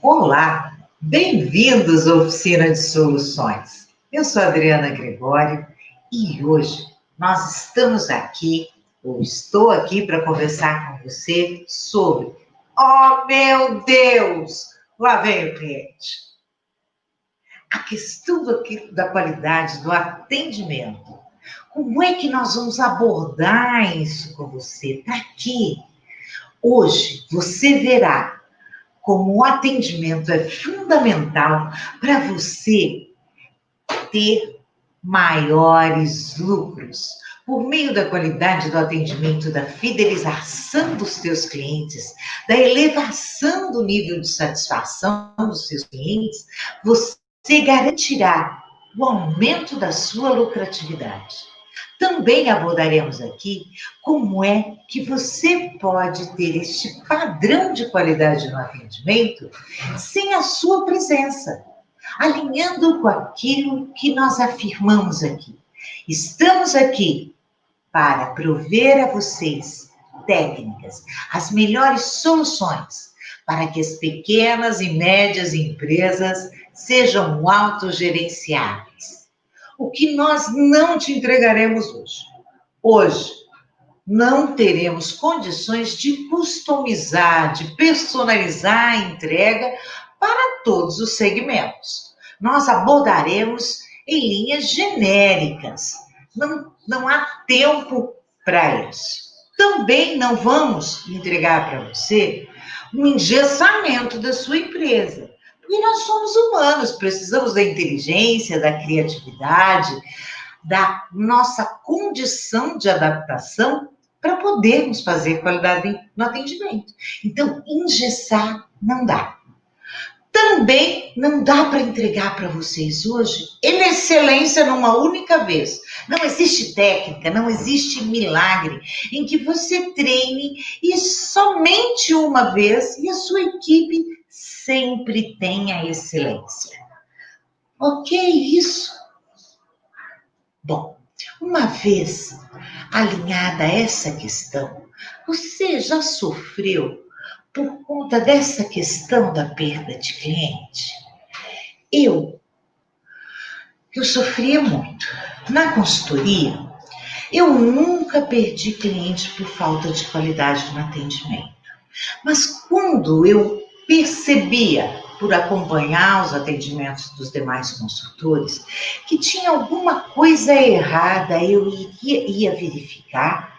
Olá, bem-vindos à Oficina de Soluções. Eu sou a Adriana Gregório e hoje nós estamos aqui, ou estou aqui para conversar com você sobre, oh meu Deus, lá vem o cliente. A questão da qualidade do atendimento. Como é que nós vamos abordar isso com você? Para quê? Hoje você verá como o atendimento é fundamental para você ter maiores lucros. Por meio da qualidade do atendimento, da fidelização dos teus clientes, da elevação do nível de satisfação dos seus clientes, você garantirá o aumento da sua lucratividade. Também abordaremos aqui como é que você pode ter este padrão de qualidade no atendimento sem a sua presença, alinhando com aquilo que nós afirmamos aqui. Estamos aqui para prover a vocês técnicas, as melhores soluções para que as pequenas e médias empresas sejam autogerenciáveis. O que nós não te entregaremos hoje? Hoje, não teremos condições de customizar, de personalizar a entrega para todos os segmentos. Nós abordaremos em linhas genéricas. Não há tempo para isso. Também não vamos entregar para você um engessamento da sua empresa. Porque nós somos humanos, precisamos da inteligência, da criatividade, da nossa condição de adaptação para podermos fazer qualidade no atendimento. Então, engessar não dá. Também não dá para entregar para vocês hoje excelência numa única vez. Não existe técnica, não existe milagre em que você treine e somente uma vez e a sua equipe sempre tenha excelência. Ok, isso? Bom, uma vez alinhada essa questão, você já sofreu por conta dessa questão da perda de cliente? Eu sofria muito. Na consultoria, eu nunca perdi cliente por falta de qualidade no atendimento. Mas quando eu percebia, por acompanhar os atendimentos dos demais consultores, que tinha alguma coisa errada, eu ia verificar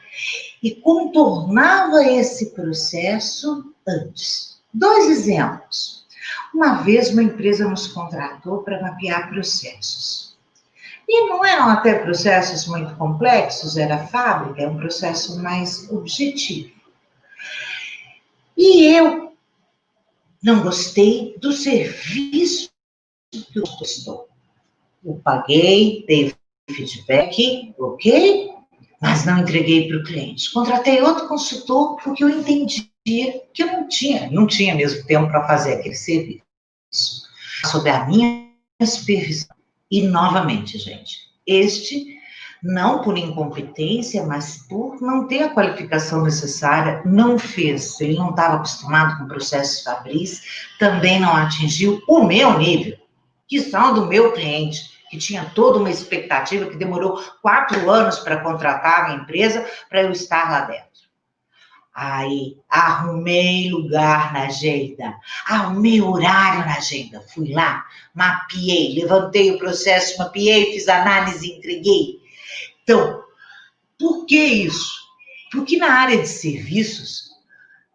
e contornava esse processo antes. 2 exemplos. Uma vez uma empresa nos contratou para mapear processos. E não eram até processos muito complexos, era fábrica, é um processo mais objetivo. E eu não gostei do serviço que eu prestou. Eu paguei, dei feedback, ok? Mas não entreguei para o cliente. Contratei outro consultor porque eu entendia que eu não tinha mesmo tempo para fazer aquele serviço. Sob a minha supervisão. E, novamente, gente, não por incompetência, mas por não ter a qualificação necessária, não fez. Ele não estava acostumado com processos fabris, também não atingiu o meu nível, que são do meu cliente, que tinha toda uma expectativa, que demorou 4 anos para contratar a empresa, para eu estar lá dentro. Aí, arrumei lugar na agenda, arrumei horário na agenda, fui lá, mapeei, levantei o processo, mapeei, fiz análise, entreguei. Então, por que isso? Porque na área de serviços,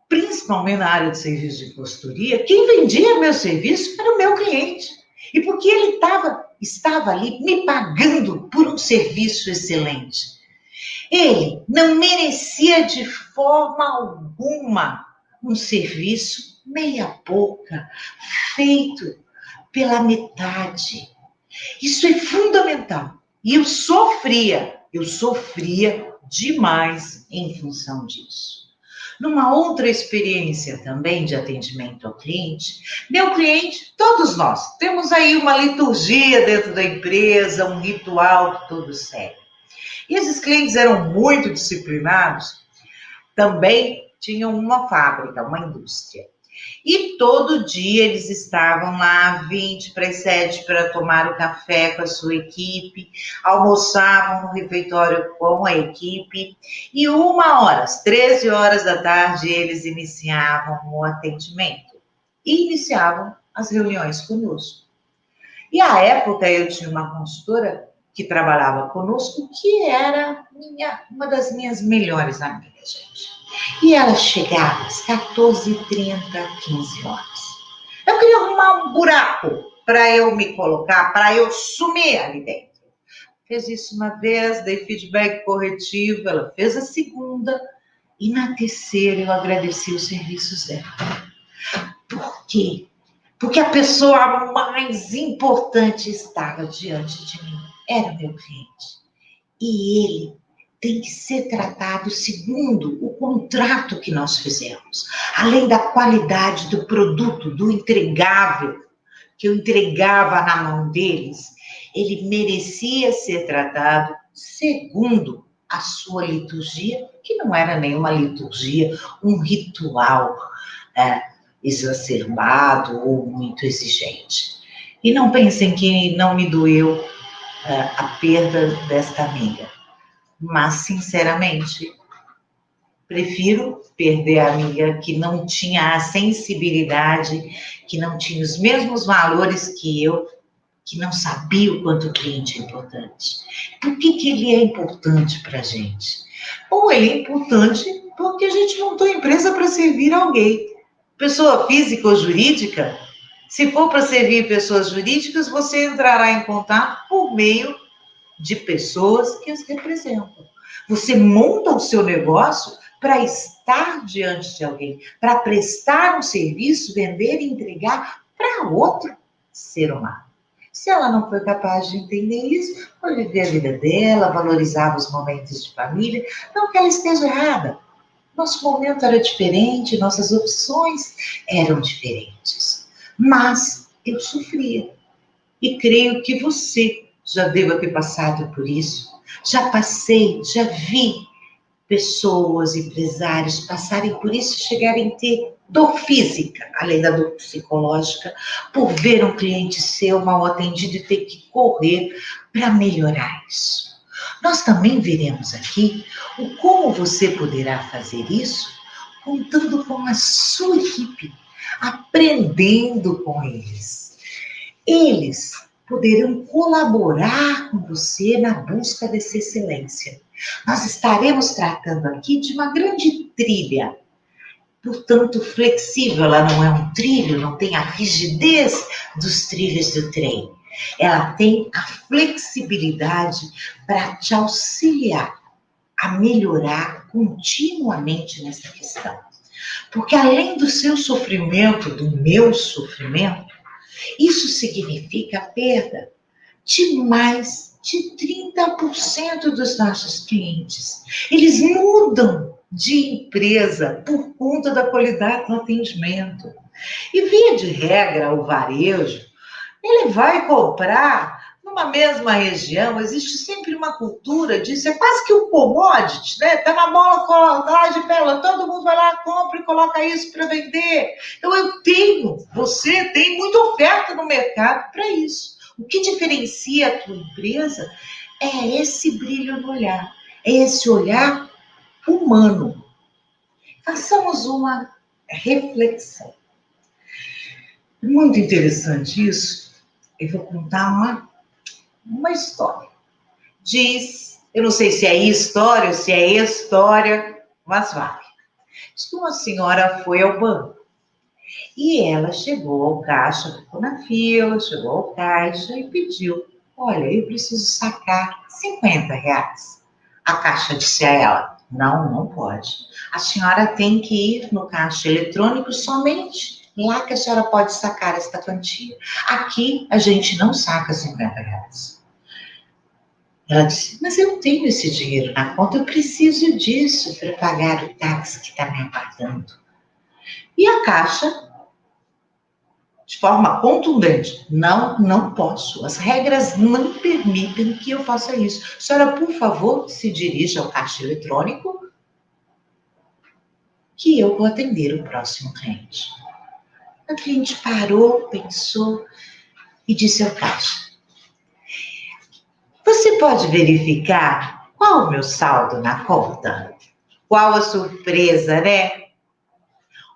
principalmente na área de serviços de consultoria, quem vendia meu serviço era o meu cliente. E porque ele estava ali me pagando por um serviço excelente. Ele não merecia de forma alguma um serviço meia boca, feito pela metade. Isso é fundamental. E eu sofria demais em função disso. Numa outra experiência também de atendimento ao cliente, meu cliente, todos nós, temos aí uma liturgia dentro da empresa, um ritual que todos seguem. E esses clientes eram muito disciplinados, também tinham uma fábrica, uma indústria. E todo dia eles estavam lá, 20 para as 7, para tomar o café com a sua equipe, almoçavam no refeitório com a equipe, e 1 hora, às 13 horas da tarde, eles iniciavam o atendimento e iniciavam as reuniões conosco. E à época eu tinha uma consultora que trabalhava conosco, que era uma das minhas melhores amigas, gente. E ela chegava às 14h30, 15 horas. Eu queria arrumar um buraco para eu me colocar, para eu sumir ali dentro. Fez isso uma vez, dei feedback corretivo, ela fez a segunda, e na terceira eu agradeci os serviços dela. Por quê? Porque a pessoa mais importante estava diante de mim. Era meu cliente. E ele tem que ser tratado segundo o contrato que nós fizemos. Além da qualidade do produto, do entregável, que eu entregava na mão deles, ele merecia ser tratado segundo a sua liturgia, que não era nenhuma liturgia, um ritual exacerbado ou muito exigente. E não pensem que não me doeu a perda desta amiga. Mas, sinceramente, prefiro perder a amiga que não tinha a sensibilidade, que não tinha os mesmos valores que eu, que não sabia o quanto o cliente é importante. Por que ele é importante para a gente? Ou ele é importante porque a gente montou a empresa para servir alguém. Pessoa física ou jurídica, se for para servir pessoas jurídicas, você entrará em contato por meio de pessoas que as representam. Você monta o seu negócio para estar diante de alguém, para prestar um serviço, vender e entregar para outro ser humano. Se ela não foi capaz de entender isso, foi viver a vida dela, valorizava os momentos de família, não que ela esteja errada. Nosso momento era diferente, nossas opções eram diferentes. Mas eu sofria. E creio que você já deva ter passado por isso. Já passei, já vi pessoas, empresários passarem por isso e chegarem a ter dor física, além da dor psicológica, por ver um cliente seu mal atendido e ter que correr para melhorar isso. Nós também veremos aqui o como você poderá fazer isso contando com a sua equipe, aprendendo com eles. Eles poderão colaborar com você na busca dessa excelência. Nós estaremos tratando aqui de uma grande trilha, portanto flexível. Ela não é um trilho, não tem a rigidez dos trilhos do trem. Ela tem a flexibilidade para te auxiliar a melhorar continuamente nessa questão. Porque além do seu sofrimento, do meu sofrimento, isso significa a perda de mais de 30% dos nossos clientes. Eles mudam de empresa por conta da qualidade do atendimento. E via de regra, o varejo, ele vai comprar numa mesma região, existe sempre uma cultura disso, é quase que um commodity, né? Tá na bola lá de Bela, todo mundo vai lá, compra e coloca isso para vender. Então você tem muita oferta no mercado para isso. O que diferencia a tua empresa é esse brilho no olhar, é esse olhar humano. Façamos uma reflexão. Muito interessante isso. Eu vou contar uma história. Eu não sei se é história ou se é história, mas vale. Diz que uma senhora foi ao banco e ela chegou ao caixa, ficou na fila, chegou ao caixa e pediu: olha, eu preciso sacar R$ 50. A caixa disse a ela: não pode. A senhora tem que ir no caixa eletrônico somente lá que a senhora pode sacar esta quantia. Aqui a gente não saca R$ 50. Ela disse: mas eu tenho esse dinheiro na conta, eu preciso disso para pagar o táxi que está me aguardando. E a Caixa, de forma contundente: não posso. As regras não permitem que eu faça isso. Senhora, por favor, se dirija ao caixa eletrônico que eu vou atender o próximo cliente. A cliente parou, pensou e disse ao caixa: você pode verificar qual o meu saldo na conta? Qual a surpresa, né?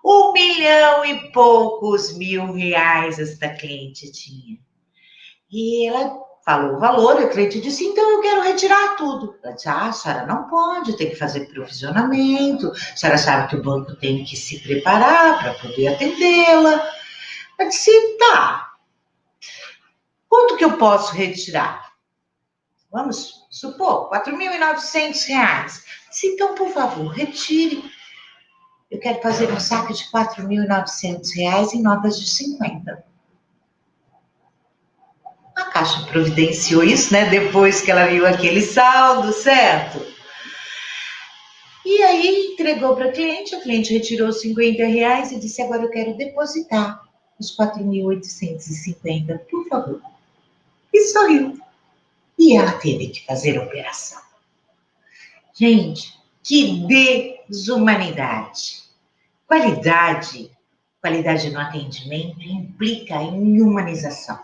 1 milhão e poucos mil reais esta cliente tinha. E ela falou o valor, a cliente disse, então eu quero retirar tudo. Ela disse, a senhora não pode, tem que fazer provisionamento, a senhora sabe que o banco tem que se preparar para poder atendê-la. Ela disse, tá, quanto que eu posso retirar? Vamos supor, R$ 4.900. Disse, então, por favor, retire. Eu quero fazer um saque de R$ 4.900 em notas de 50. A Caixa providenciou isso, né? Depois que ela viu aquele saldo, certo? E aí entregou para a cliente retirou os R$ 50 e disse, agora eu quero depositar os 4.850, por favor. E sorriu. E ela teve que fazer a operação. Gente, que desumanidade. Qualidade no atendimento implica em humanização.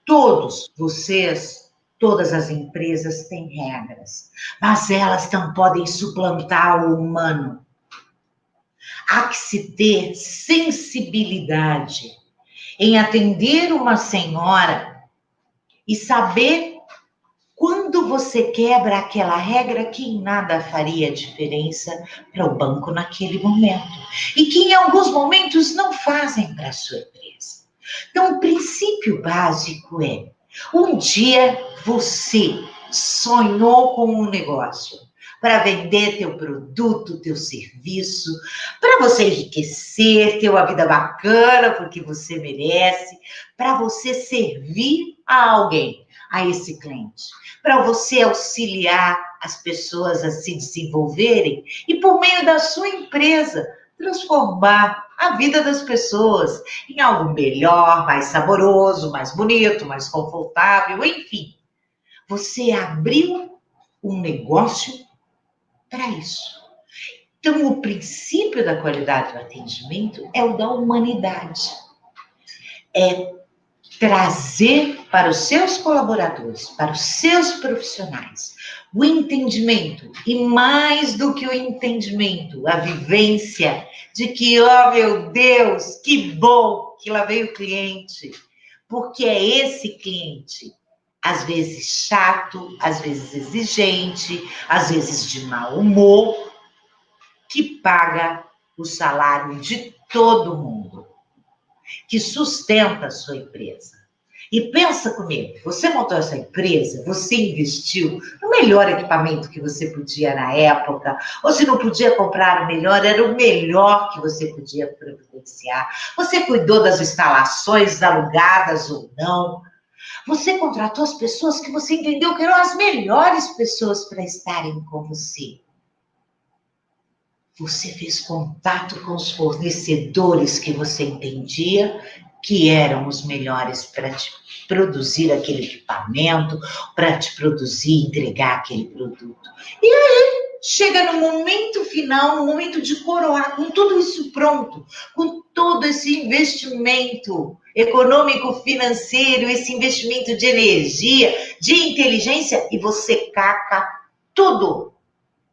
Todos vocês, todas as empresas têm regras, mas elas não podem suplantar o humano. Há que se ter sensibilidade em atender uma senhora e saber quando você quebra aquela regra que em nada faria diferença para o banco naquele momento e que em alguns momentos não fazem para a sua empresa. Então, o princípio básico é, um dia você sonhou com um negócio para vender teu produto, teu serviço, para você enriquecer, ter uma vida bacana, porque você merece, para você servir a alguém, a esse cliente, para você auxiliar as pessoas a se desenvolverem e, por meio da sua empresa, transformar a vida das pessoas em algo melhor, mais saboroso, mais bonito, mais confortável, enfim. Você abriu um negócio para isso. Então, o princípio da qualidade do atendimento é o da humanidade. É trazer para os seus colaboradores, para os seus profissionais, o entendimento, e mais do que o entendimento, a vivência de que, oh meu Deus, que bom que lá veio o cliente, porque é esse cliente, às vezes chato, às vezes exigente, às vezes de mau humor, que paga o salário de todo mundo, que sustenta a sua empresa. E pensa comigo, você montou essa empresa, você investiu no melhor equipamento que você podia na época, ou se não podia comprar o melhor, era o melhor que você podia providenciar. Você cuidou das instalações alugadas ou não. Você contratou as pessoas que você entendeu que eram as melhores pessoas para estarem com você. Você fez contato com os fornecedores que você entendia que eram os melhores para te produzir aquele equipamento, para te produzir e entregar aquele produto. E aí, chega no momento final, no momento de coroar, com tudo isso pronto, com todo esse investimento econômico, financeiro, esse investimento de energia, de inteligência, e você caca tudo,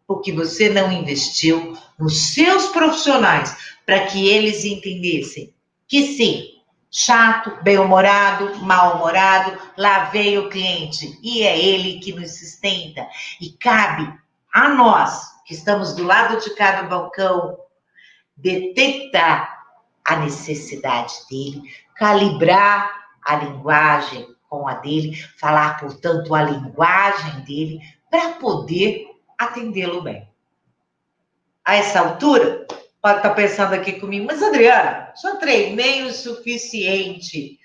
porque você não investiu nos seus profissionais para que eles entendessem que sim, chato, bem-humorado, mal-humorado, lá veio o cliente e é ele que nos sustenta. E cabe a nós, que estamos do lado de cá do balcão, detectar a necessidade dele, calibrar a linguagem com a dele, falar, portanto, a linguagem dele, para poder atendê-lo bem. A essa altura, pode estar pensando aqui comigo, mas Adriana, só treinei o suficiente.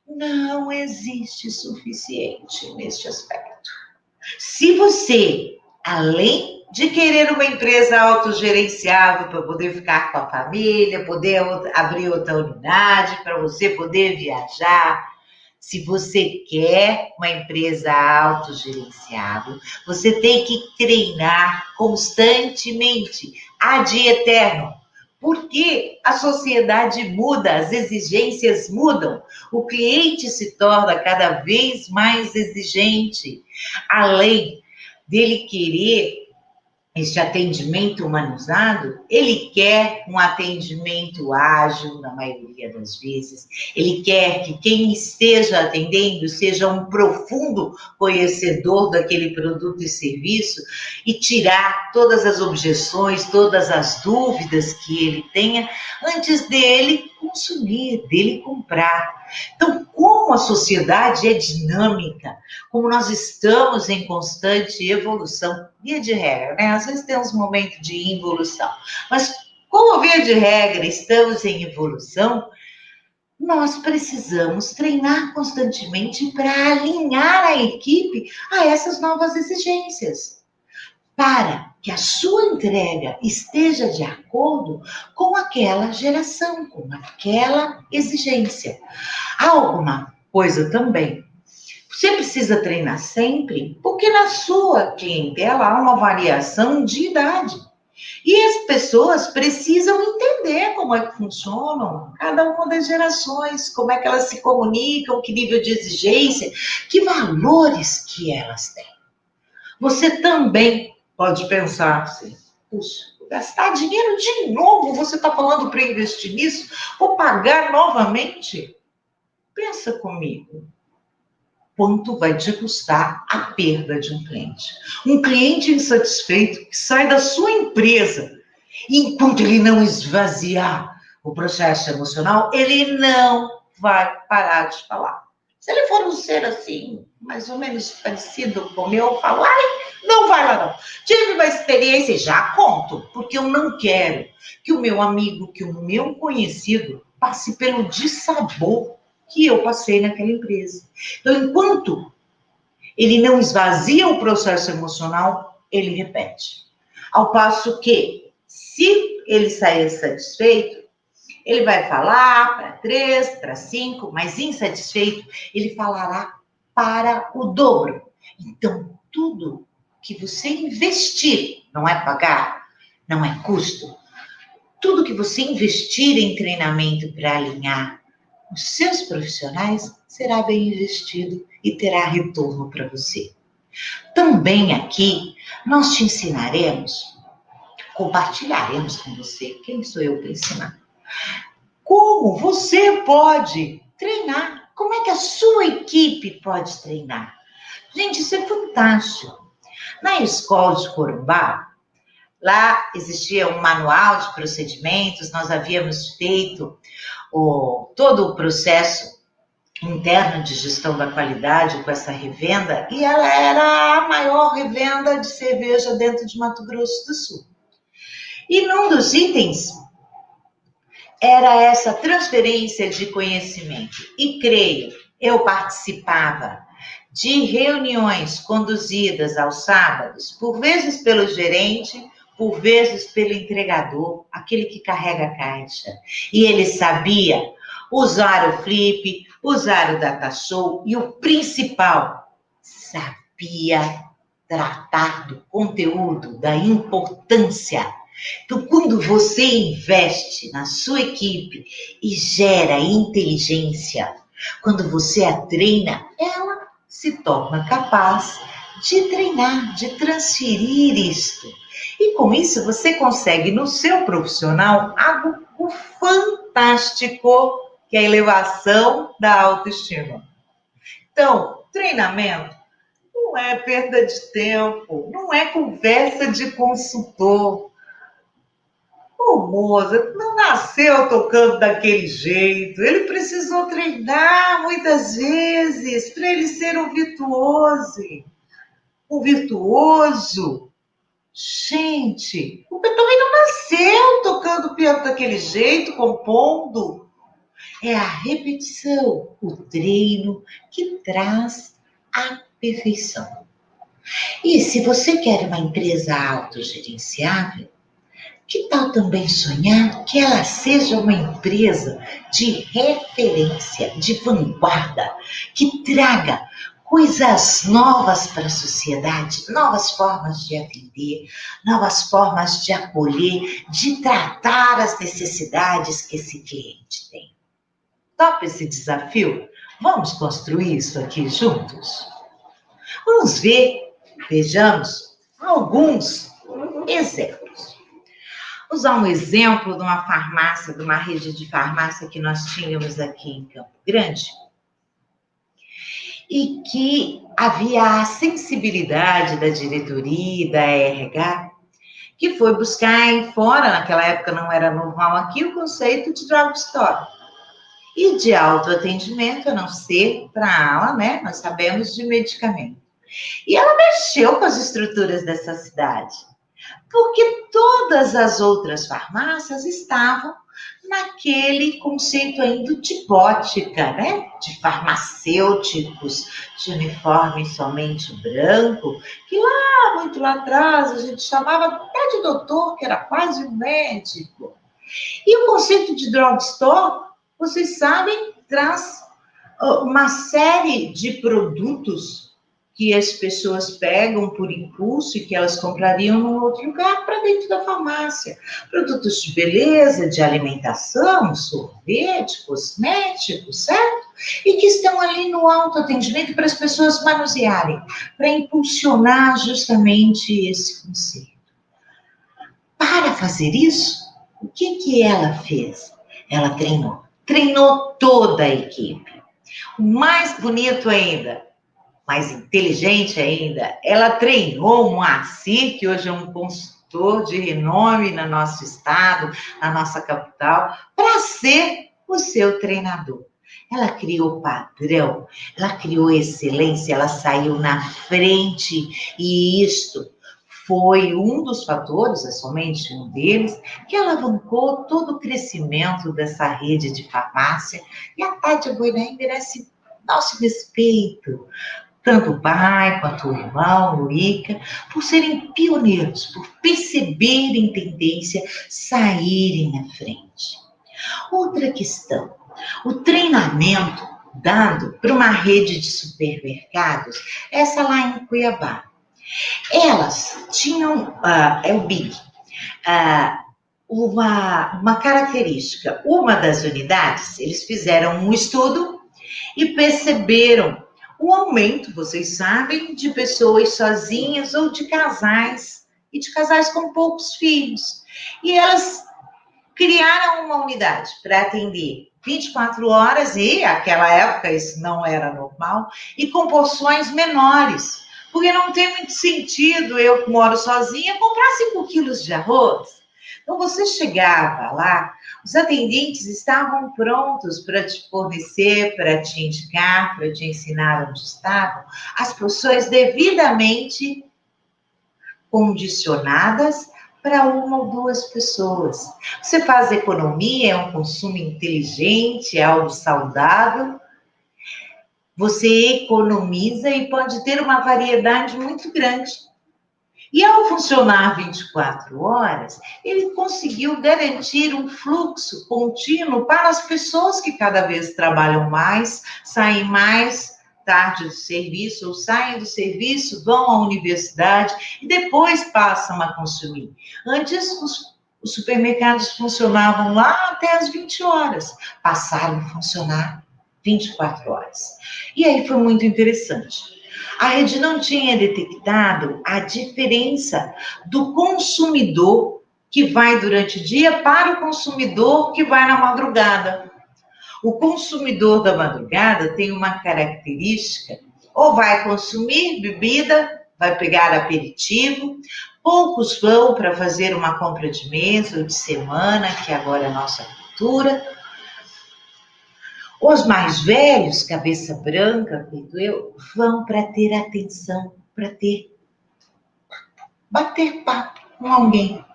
Não existe suficiente neste aspecto. Se você, além de querer uma empresa autogerenciável para poder ficar com a família, poder abrir outra unidade, para você poder viajar, se você quer uma empresa autogerenciável, você tem que treinar constantemente, ad eterno, Porque a sociedade muda, as exigências mudam, o cliente se torna cada vez mais exigente. Além dele querer este atendimento humanizado, ele quer um atendimento ágil, na maioria das vezes. Ele quer que quem esteja atendendo seja um profundo conhecedor daquele produto e serviço e tirar todas as objeções, todas as dúvidas que ele tenha antes dele consumir, dele comprar. Então, como a sociedade é dinâmica, como nós estamos em constante evolução, via de regra, né? Às vezes tem uns momentos de involução, mas como via de regra estamos em evolução, nós precisamos treinar constantemente para alinhar a equipe a essas novas exigências, para que a sua entrega esteja de acordo com aquela geração, com aquela exigência. Há alguma coisa também. Você precisa treinar sempre, porque na sua clientela há uma variação de idade. E as pessoas precisam entender como é que funcionam cada uma das gerações, como é que elas se comunicam, que nível de exigência, que valores que elas têm. Você também pode pensar assim, puxa, vou gastar dinheiro de novo, você está falando para investir nisso? Vou pagar novamente? Pensa comigo. Quanto vai te custar a perda de um cliente? Um cliente insatisfeito que sai da sua empresa, e enquanto ele não esvaziar o processo emocional, ele não vai parar de falar. Se ele for um ser assim, mais ou menos parecido com o meu, eu falo, ai, não vai lá não. Tive uma experiência e já conto, porque eu não quero que o meu amigo, que o meu conhecido passe pelo dissabor que eu passei naquela empresa. Então, enquanto ele não esvazia o processo emocional, ele repete. Ao passo que, se ele sair satisfeito, ele vai falar para 3, para 5, mas insatisfeito, ele falará para o dobro. Então, tudo que você investir, não é pagar, não é custo, tudo que você investir em treinamento para alinhar os seus profissionais será bem investido e terá retorno para você. Também aqui nós te ensinaremos, compartilharemos com você, quem sou eu para ensinar, como você pode treinar, como é que a sua equipe pode treinar. Gente, isso é fantástico. Na escola de Corumbá, lá existia um manual de procedimentos, nós havíamos feito todo o processo interno de gestão da qualidade com essa revenda, e ela era a maior revenda de cerveja dentro de Mato Grosso do Sul. E num dos itens era essa transferência de conhecimento. E creio, eu participava de reuniões conduzidas aos sábados, por vezes pelo gerente, por vezes pelo entregador, aquele que carrega a caixa. E ele sabia usar o flip, usar o data show e o principal, sabia tratar do conteúdo, da importância. Então, quando você investe na sua equipe e gera inteligência, quando você a treina, ela se torna capaz de treinar, de transferir isto. E com isso você consegue no seu profissional algo fantástico, que é a elevação da autoestima. Então, treinamento não é perda de tempo, não é conversa de consultor. O Mozart não nasceu tocando daquele jeito, ele precisou treinar muitas vezes para ele ser um virtuoso. Um virtuoso. Gente, o Beethoven não nasceu tocando piano daquele jeito, compondo. É a repetição, o treino que traz a perfeição. E se você quer uma empresa autogerenciável, que tal também sonhar que ela seja uma empresa de referência, de vanguarda, que traga coisas novas para a sociedade, novas formas de atender, novas formas de acolher, de tratar as necessidades que esse cliente tem. Topa esse desafio? Vamos construir isso aqui juntos? Vamos vejamos alguns exemplos. Vou usar um exemplo de uma farmácia, de uma rede de farmácia que nós tínhamos aqui em Campo Grande, e que havia a sensibilidade da diretoria e da RH, que foi buscar fora, naquela época não era normal aqui, o conceito de drugstore. E de autoatendimento, a não ser para a ala, né? Nós sabemos de medicamento. E ela mexeu com as estruturas dessa cidade, porque todas as outras farmácias estavam naquele conceito ainda de bótica, né? De farmacêuticos, de uniforme somente branco, que muito lá atrás, a gente chamava até de doutor, que era quase um médico. E o conceito de drugstore, vocês sabem, traz uma série de produtos que as pessoas pegam por impulso e que elas comprariam num outro lugar para dentro da farmácia. Produtos de beleza, de alimentação, sorvete, cosméticos, certo? E que estão ali no autoatendimento para as pessoas manusearem, para impulsionar justamente esse conceito. Para fazer isso, o que ela fez? Ela treinou toda a equipe. O mais bonito ainda, mais inteligente ainda, ela treinou o Moacir, que hoje é um consultor de renome no nosso estado, na nossa capital, para ser o seu treinador. Ela criou padrão, ela criou excelência, ela saiu na frente, e isto foi um dos fatores, é somente um deles, que alavancou todo o crescimento dessa rede de farmácia. E a Tádia Boinain merece nosso respeito, tanto o pai quanto o irmão, o Ica, por serem pioneiros, por perceberem tendência, saírem à frente. Outra questão, o treinamento dado para uma rede de supermercados, essa lá em Cuiabá. Elas tinham, é o BIG, uma característica. Uma das unidades, eles fizeram um estudo e perceberam o aumento, vocês sabem, de pessoas sozinhas ou de casais, e de casais com poucos filhos. E elas criaram uma unidade para atender 24 horas, e naquela época isso não era normal, e com porções menores. Porque não tem muito sentido eu, que moro sozinha, comprar 5 quilos de arroz. Então, você chegava lá, os atendentes estavam prontos para te fornecer, para te indicar, para te ensinar onde estavam as porções devidamente condicionadas para uma ou duas pessoas. Você faz economia, é um consumo inteligente, é algo saudável. Você economiza e pode ter uma variedade muito grande. E ao funcionar 24 horas, ele conseguiu garantir um fluxo contínuo para as pessoas que cada vez trabalham mais, saem mais tarde do serviço, ou saem do serviço, vão à universidade e depois passam a consumir. Antes, os supermercados funcionavam lá até as 20 horas, passaram a funcionar 24 horas. E aí foi muito interessante. A rede não tinha detectado a diferença do consumidor que vai durante o dia para o consumidor que vai na madrugada. O consumidor da madrugada tem uma característica, ou vai consumir bebida, vai pegar aperitivo, poucos vão para fazer uma compra de mês ou de semana, que agora é a nossa cultura. Os mais velhos, cabeça branca, feito eu, vão para ter atenção, para bater papo com alguém.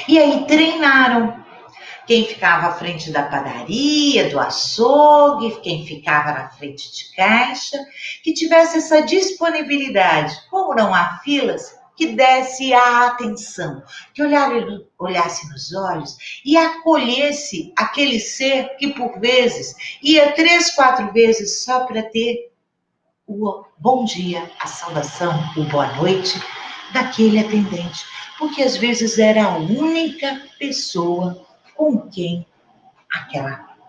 E aí treinaram quem ficava à frente da padaria, do açougue, quem ficava na frente de caixa, que tivesse essa disponibilidade. Como não há filas, que desse a atenção, que olhasse nos olhos e acolhesse aquele ser que, por vezes, ia 3, 4 vezes só para ter o bom dia, a saudação, o boa noite daquele atendente, porque às vezes era a única pessoa com quem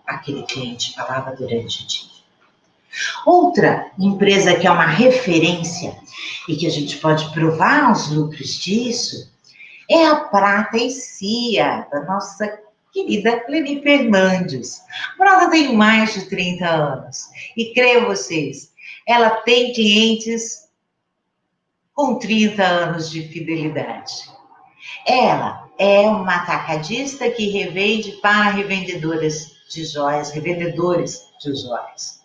aquele cliente falava durante o dia. Outra empresa que é uma referência e que a gente pode provar os lucros disso é a Prata e Cia, da nossa querida Leni Fernandes. A Prata tem mais de 30 anos e creio vocês, ela tem clientes com 30 anos de fidelidade. Ela é uma atacadista que revende para revendedoras de joias, revendedores de joias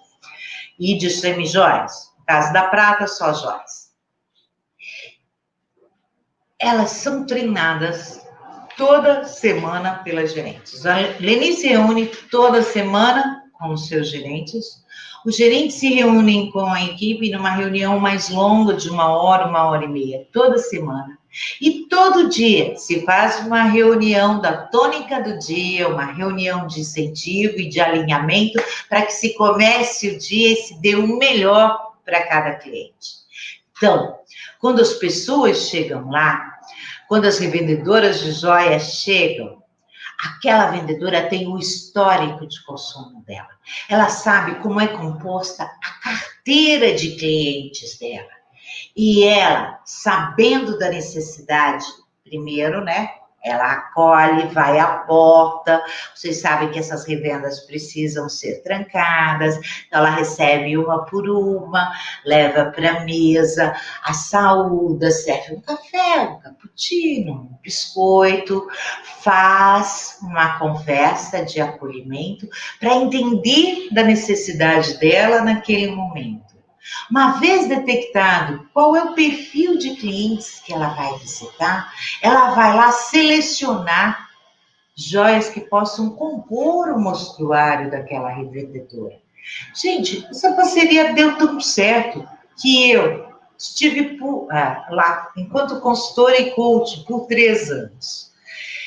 e de semi-joias. No caso da Prata, só joias. Elas são treinadas toda semana pelas gerentes. A Leni se reúne toda semana com os seus gerentes. Os gerentes se reúnem com a equipe numa reunião mais longa de 1 hora e meia, toda semana. E todo dia se faz uma reunião da tônica do dia, uma reunião de incentivo e de alinhamento para que se comece o dia e se dê o melhor para cada cliente. Então, quando as pessoas chegam lá, quando as revendedoras de joias chegam, aquela vendedora tem o histórico de consumo dela. Ela sabe como é composta a carteira de clientes dela. E ela, sabendo da necessidade, primeiro, né? Ela acolhe, vai à porta. Vocês sabem que essas revendas precisam ser trancadas. Então, ela recebe uma por uma, leva para a mesa, a saúda, serve um café, um cappuccino, um biscoito, faz uma conversa de acolhimento para entender da necessidade dela naquele momento. Uma vez detectado qual é o perfil de clientes que ela vai visitar, ela vai lá selecionar joias que possam compor o mostruário daquela revendedora. Gente, essa parceria deu tão certo que eu estive lá enquanto consultora e coach por 3 anos.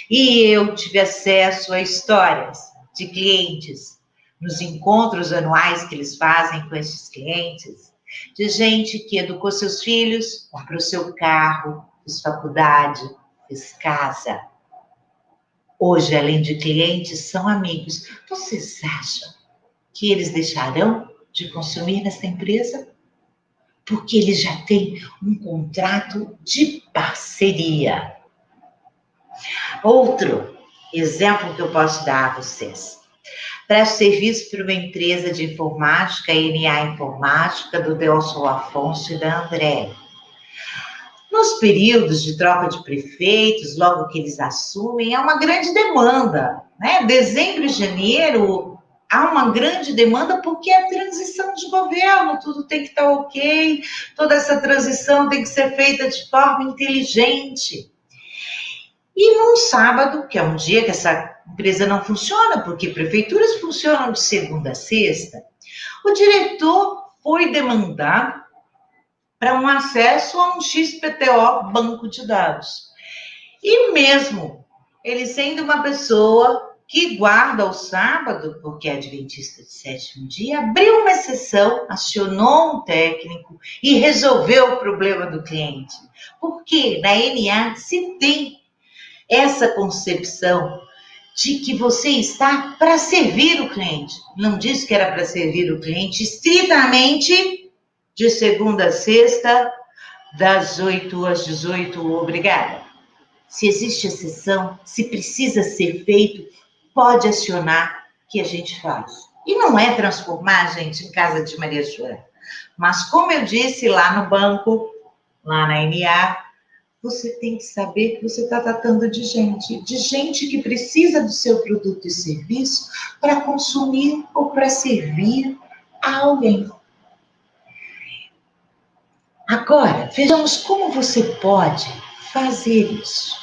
E eu tive acesso a histórias de clientes nos encontros anuais que eles fazem com esses clientes, de gente que educou seus filhos, comprou seu carro, fez faculdade, fez casa. Hoje, além de clientes, são amigos. Vocês acham que eles deixarão de consumir nessa empresa? Porque eles já têm um contrato de parceria. Outro exemplo que eu posso dar a vocês. Presto serviço para uma empresa de informática, NA Informática, do Delson Afonso e da André. Nos períodos de troca de prefeitos, logo que eles assumem, há uma grande demanda, né? Dezembro e janeiro, há uma grande demanda porque é a transição de governo, tudo tem que estar ok, toda essa transição tem que ser feita de forma inteligente. E num sábado, que é um dia que essa empresa não funciona, porque prefeituras funcionam de segunda a sexta, o diretor foi demandado para um acesso a um XPTO banco de dados. E mesmo ele sendo uma pessoa que guarda o sábado, porque é adventista de 7º dia, abriu uma exceção, acionou um técnico e resolveu o problema do cliente. Porque na NA se tem essa concepção de que você está para servir o cliente. Não disse que era para servir o cliente estritamente de segunda a sexta, das 8 às 18, obrigada. Se existe exceção, se precisa ser feito, pode acionar que a gente faz. E não é transformar, gente, em casa de Maria Joana. Mas como eu disse lá no banco, lá na NA, você tem que saber que você está tratando de gente que precisa do seu produto e serviço para consumir ou para servir a alguém. Agora, vejamos como você pode fazer isso.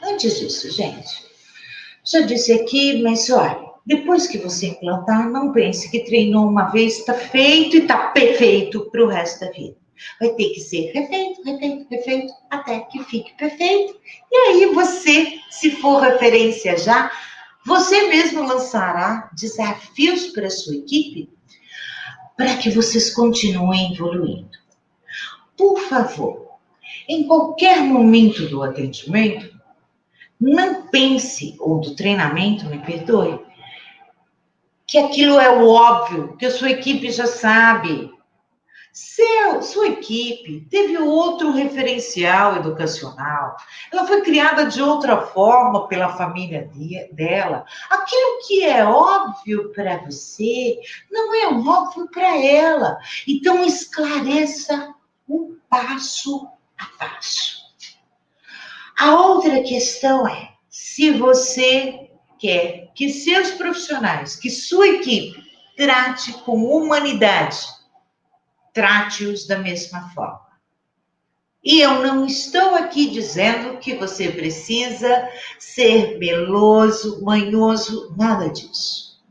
Antes disso, gente, já disse aqui, mas olha, depois que você implantar, não pense que treinou uma vez, está feito e está perfeito para o resto da vida. Vai ter que ser refeito, até que fique perfeito. E aí você, se for referência já, você mesmo lançará desafios para a sua equipe para que vocês continuem evoluindo. Por favor, em qualquer momento do atendimento, não pense, ou do treinamento, me perdoe, que aquilo é o óbvio, que a sua equipe já sabe. Sua equipe teve outro referencial educacional, ela foi criada de outra forma pela família dela. Aquilo que é óbvio para você não é óbvio para ela. Então, esclareça o passo a passo. A outra questão é, se você quer que seus profissionais, que sua equipe trate com humanidade, trate-os da mesma forma. E eu não estou aqui dizendo que você precisa ser meloso, manhoso, nada disso.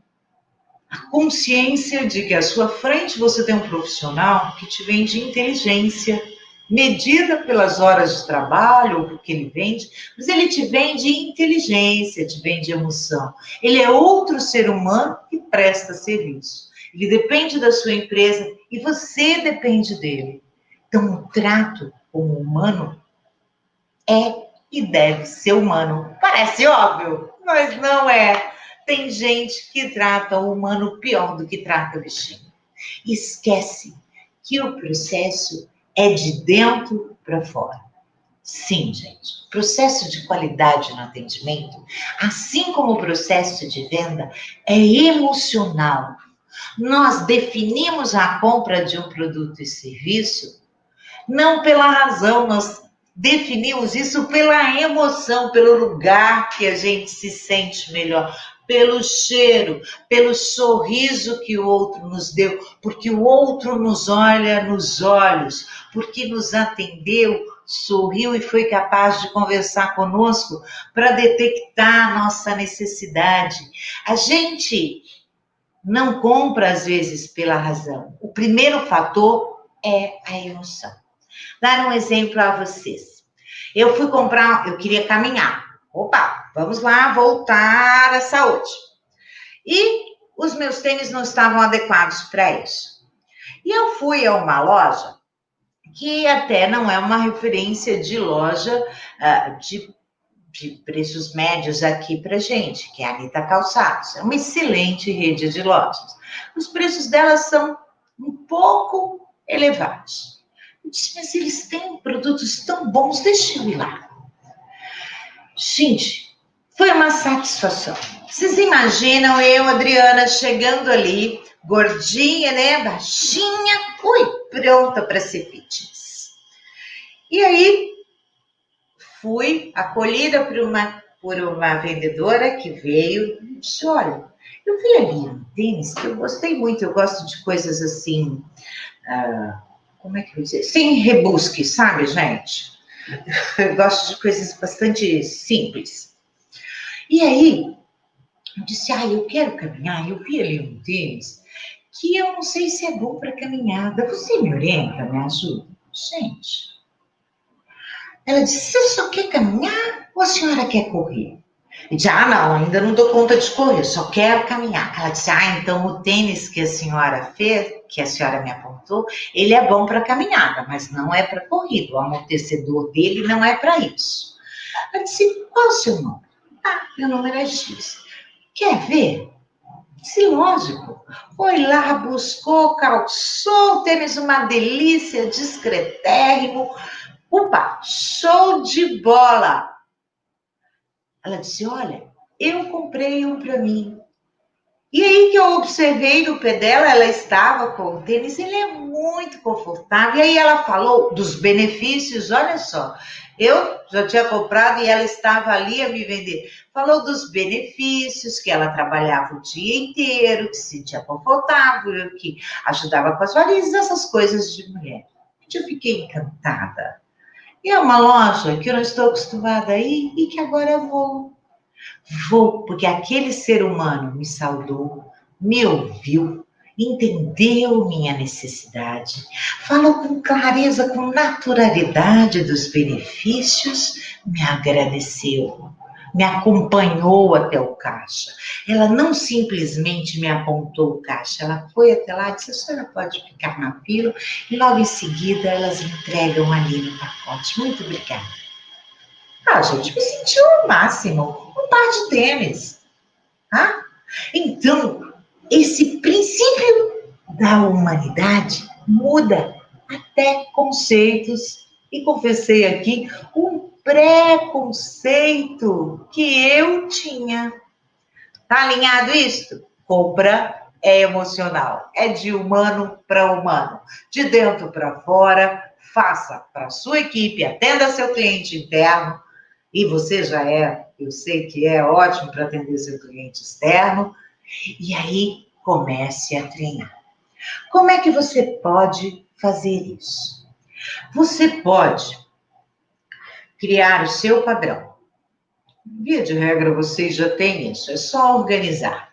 A consciência de que à sua frente você tem um profissional que te vende inteligência, medida pelas horas de trabalho ou porque ele vende, mas ele te vende inteligência, te vende emoção. Ele é outro ser humano que presta serviço. Ele depende da sua empresa e você depende dele. Então, o trato como humano é e deve ser humano. Parece óbvio, mas não é. Tem gente que trata o humano pior do que trata o bichinho. Esquece que o processo é de dentro para fora. Sim, gente. O processo de qualidade no atendimento, assim como o processo de venda, é emocional. Nós definimos a compra de um produto e serviço não pela razão, nós definimos isso pela emoção, pelo lugar que a gente se sente melhor, pelo cheiro, pelo sorriso que o outro nos deu, porque o outro nos olha nos olhos, porque nos atendeu, sorriu e foi capaz de conversar conosco para detectar a nossa necessidade. A gente não compra, às vezes, pela razão. O primeiro fator é a emoção. Dar um exemplo a vocês. Eu fui comprar, eu queria caminhar. Opa, vamos lá, voltar à saúde. E os meus tênis não estavam adequados para isso. E eu fui a uma loja que até não é uma referência de loja de preços médios aqui para gente, que é a Anitta Calçados. É uma excelente rede de lojas. Os preços delas são um pouco elevados. Eu disse, mas eles têm produtos tão bons, deixa eu ir lá. Gente, foi uma satisfação. Vocês imaginam eu, Adriana, chegando ali, gordinha, né, baixinha, pronta para ser fitness. E aí, fui acolhida por uma vendedora que veio e disse, olha, eu vi ali um tênis que eu gostei muito, eu gosto de coisas assim, como é que eu vou dizer? Sem rebusque, sabe, gente? Eu gosto de coisas bastante simples. E aí, eu disse, eu quero caminhar, eu vi ali um tênis que eu não sei se é bom para caminhada. Você me orienta, me ajuda? Gente, ela disse, você só quer caminhar ou a senhora quer correr? Eu disse, não, ainda não dou conta de correr, só quero caminhar. Ela disse, então o tênis que a senhora fez, que a senhora me apontou, ele é bom para caminhada, mas não é para corrida. O amortecedor dele não é para isso. Ela disse, qual é o seu nome? Meu nome é X. Quer ver? Disse, lógico. Foi lá, buscou, calçou o tênis, uma delícia, discretérrimo. Opa, show de bola! Ela disse, olha, eu comprei um para mim. E aí que eu observei no pé dela, ela estava com o tênis, ele é muito confortável. E aí ela falou dos benefícios, olha só, eu já tinha comprado e ela estava ali a me vender. Falou dos benefícios, que ela trabalhava o dia inteiro, que se sentia confortável, que ajudava com as varizes, essas coisas de mulher. Eu fiquei encantada. E é uma loja que eu não estou acostumada a ir e que agora eu vou. Vou, porque aquele ser humano me saudou, me ouviu, entendeu minha necessidade, falou com clareza, com naturalidade dos benefícios, me agradeceu. me acompanhou até o caixa. Ela não simplesmente me apontou o caixa, ela foi até lá e disse, a senhora pode ficar na fila, e logo em seguida elas entregam ali no pacote. Muito obrigada. Ah, gente, me sentiu o máximo, um par de tênis. Tá? Então, esse princípio da humanidade muda até conceitos. E confessei aqui um preconceito que eu tinha. Tá alinhado isso? Compra é emocional, é de humano para humano, de dentro para fora. Faça para sua equipe, atenda seu cliente interno, e você já é, eu sei que é ótimo para atender seu cliente externo, e aí comece a treinar. Como é que você pode fazer isso? Você pode criar o seu padrão. Via de regra, vocês já têm isso, é só organizar.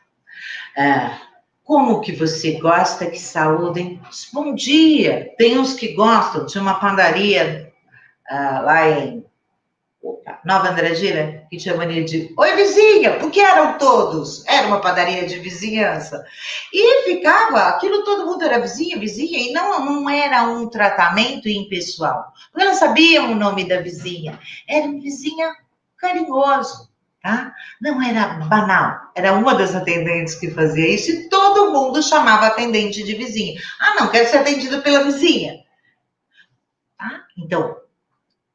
Como que você gosta que saúdem? Bom dia! Tem uns que gostam de uma padaria lá em Nova André Gira, que tinha mania de oi, vizinha, porque eram todos, era uma padaria de vizinhança. E ficava, aquilo todo mundo era vizinha, e não era um tratamento impessoal. Porque elas sabiam o nome da vizinha, era uma vizinha carinhoso, tá? Não era banal, era uma das atendentes que fazia isso e todo mundo chamava atendente de vizinha. Ah, não, quero ser atendida pela vizinha. Tá? Então,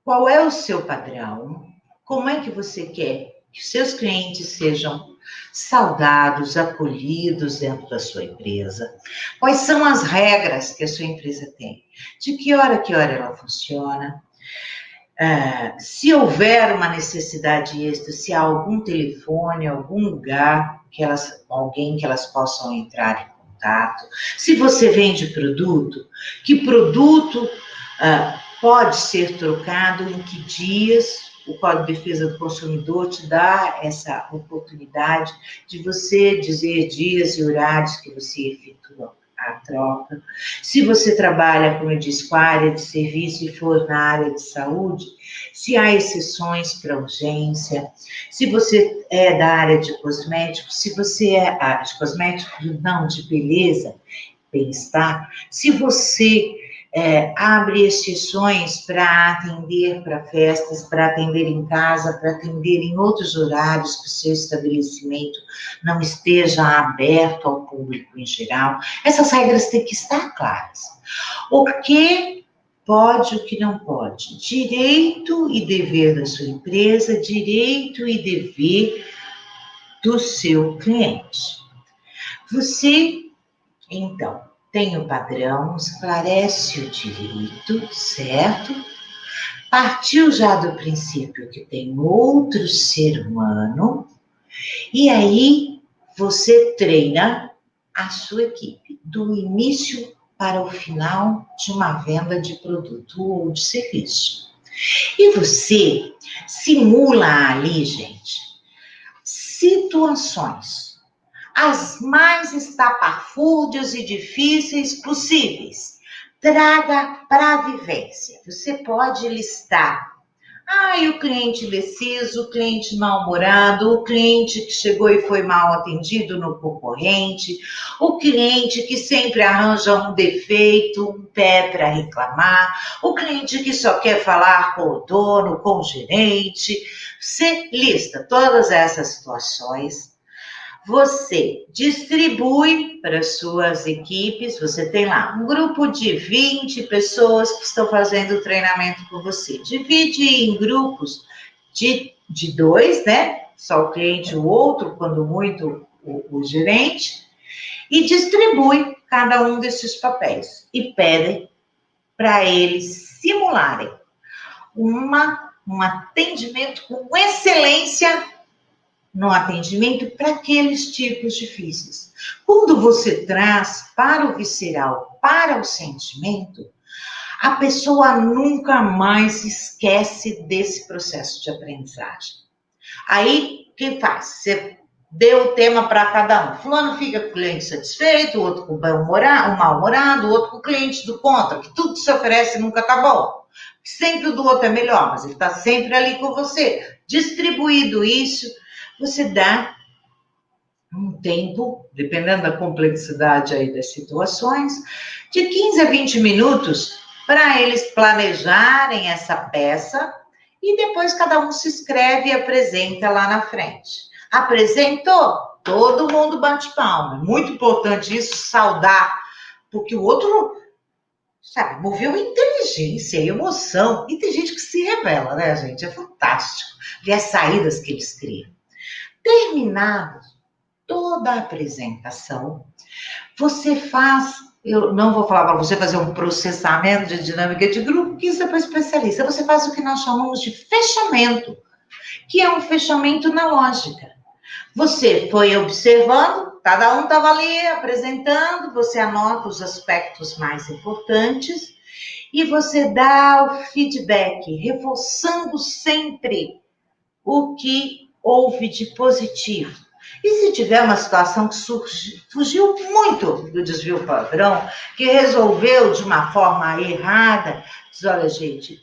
qual é o seu padrão? Como é que você quer que os seus clientes sejam saudados, acolhidos dentro da sua empresa? Quais são as regras que a sua empresa tem? De que hora ela funciona? Se houver uma necessidade extra, se há algum telefone, algum lugar, alguém que elas possam entrar em contato. Se você vende produto, que produto pode ser trocado, em que dias. O Código de Defesa do Consumidor te dá essa oportunidade de você dizer dias e horários que você efetua a troca. Se você trabalha, como eu disse, com a área de serviço e for na área de saúde, se há exceções para urgência, se você é da área de cosméticos, se você é de cosméticos, não, de beleza, bem-estar, se você abre exceções para atender para festas, para atender em casa, para atender em outros horários que o seu estabelecimento não esteja aberto ao público em geral. Essas regras têm que estar claras. O que pode, o que não pode. Direito e dever da sua empresa, direito e dever do seu cliente. Você, então, tem o padrão, esclarece o direito, certo? Partiu já do princípio que tem outro ser humano, e aí você treina a sua equipe, do início para o final de uma venda de produto ou de serviço. E você simula ali, gente, situações as mais estapafúrdias e difíceis possíveis. Traga para a vivência. Você pode listar. O cliente indeciso, o cliente mal-humorado, o cliente que chegou e foi mal atendido no concorrente, o cliente que sempre arranja um defeito, um pé para reclamar, o cliente que só quer falar com o dono, com o gerente. Você lista todas essas situações. Você distribui para suas equipes, você tem lá um grupo de 20 pessoas que estão fazendo o treinamento com você. Divide em grupos de 2, né? Só o cliente, o outro, quando muito, o gerente, e distribui cada um desses papéis e pedem para eles simularem um atendimento com excelência no atendimento para aqueles tipos difíceis. Quando você traz para o visceral, para o sentimento, a pessoa nunca mais esquece desse processo de aprendizagem. Aí, o que faz? Você deu o tema para cada um. Fulano fica com o cliente satisfeito, o outro com o mal-humorado, o outro com o cliente do contra, que tudo que se oferece nunca está bom. Sempre o do outro é melhor, mas ele está sempre ali com você. Distribuído isso, você dá um tempo, dependendo da complexidade aí das situações, de 15 a 20 minutos para eles planejarem essa peça e depois cada um se inscreve e apresenta lá na frente. Apresentou, todo mundo bate palma. É muito importante isso, saudar, porque o outro, sabe, moveu inteligência, emoção. E tem gente que se revela, né, gente? É fantástico ver as saídas que eles criam. Terminado toda a apresentação, você faz, eu não vou falar para você fazer um processamento de dinâmica de grupo, que isso é para especialista. Você faz o que nós chamamos de fechamento, que é um fechamento na lógica. Você foi observando, cada um estava ali apresentando, você anota os aspectos mais importantes e você dá o feedback, reforçando sempre o que houve de positivo. E se tiver uma situação que fugiu muito do desvio padrão, que resolveu de uma forma errada, diz, olha, gente,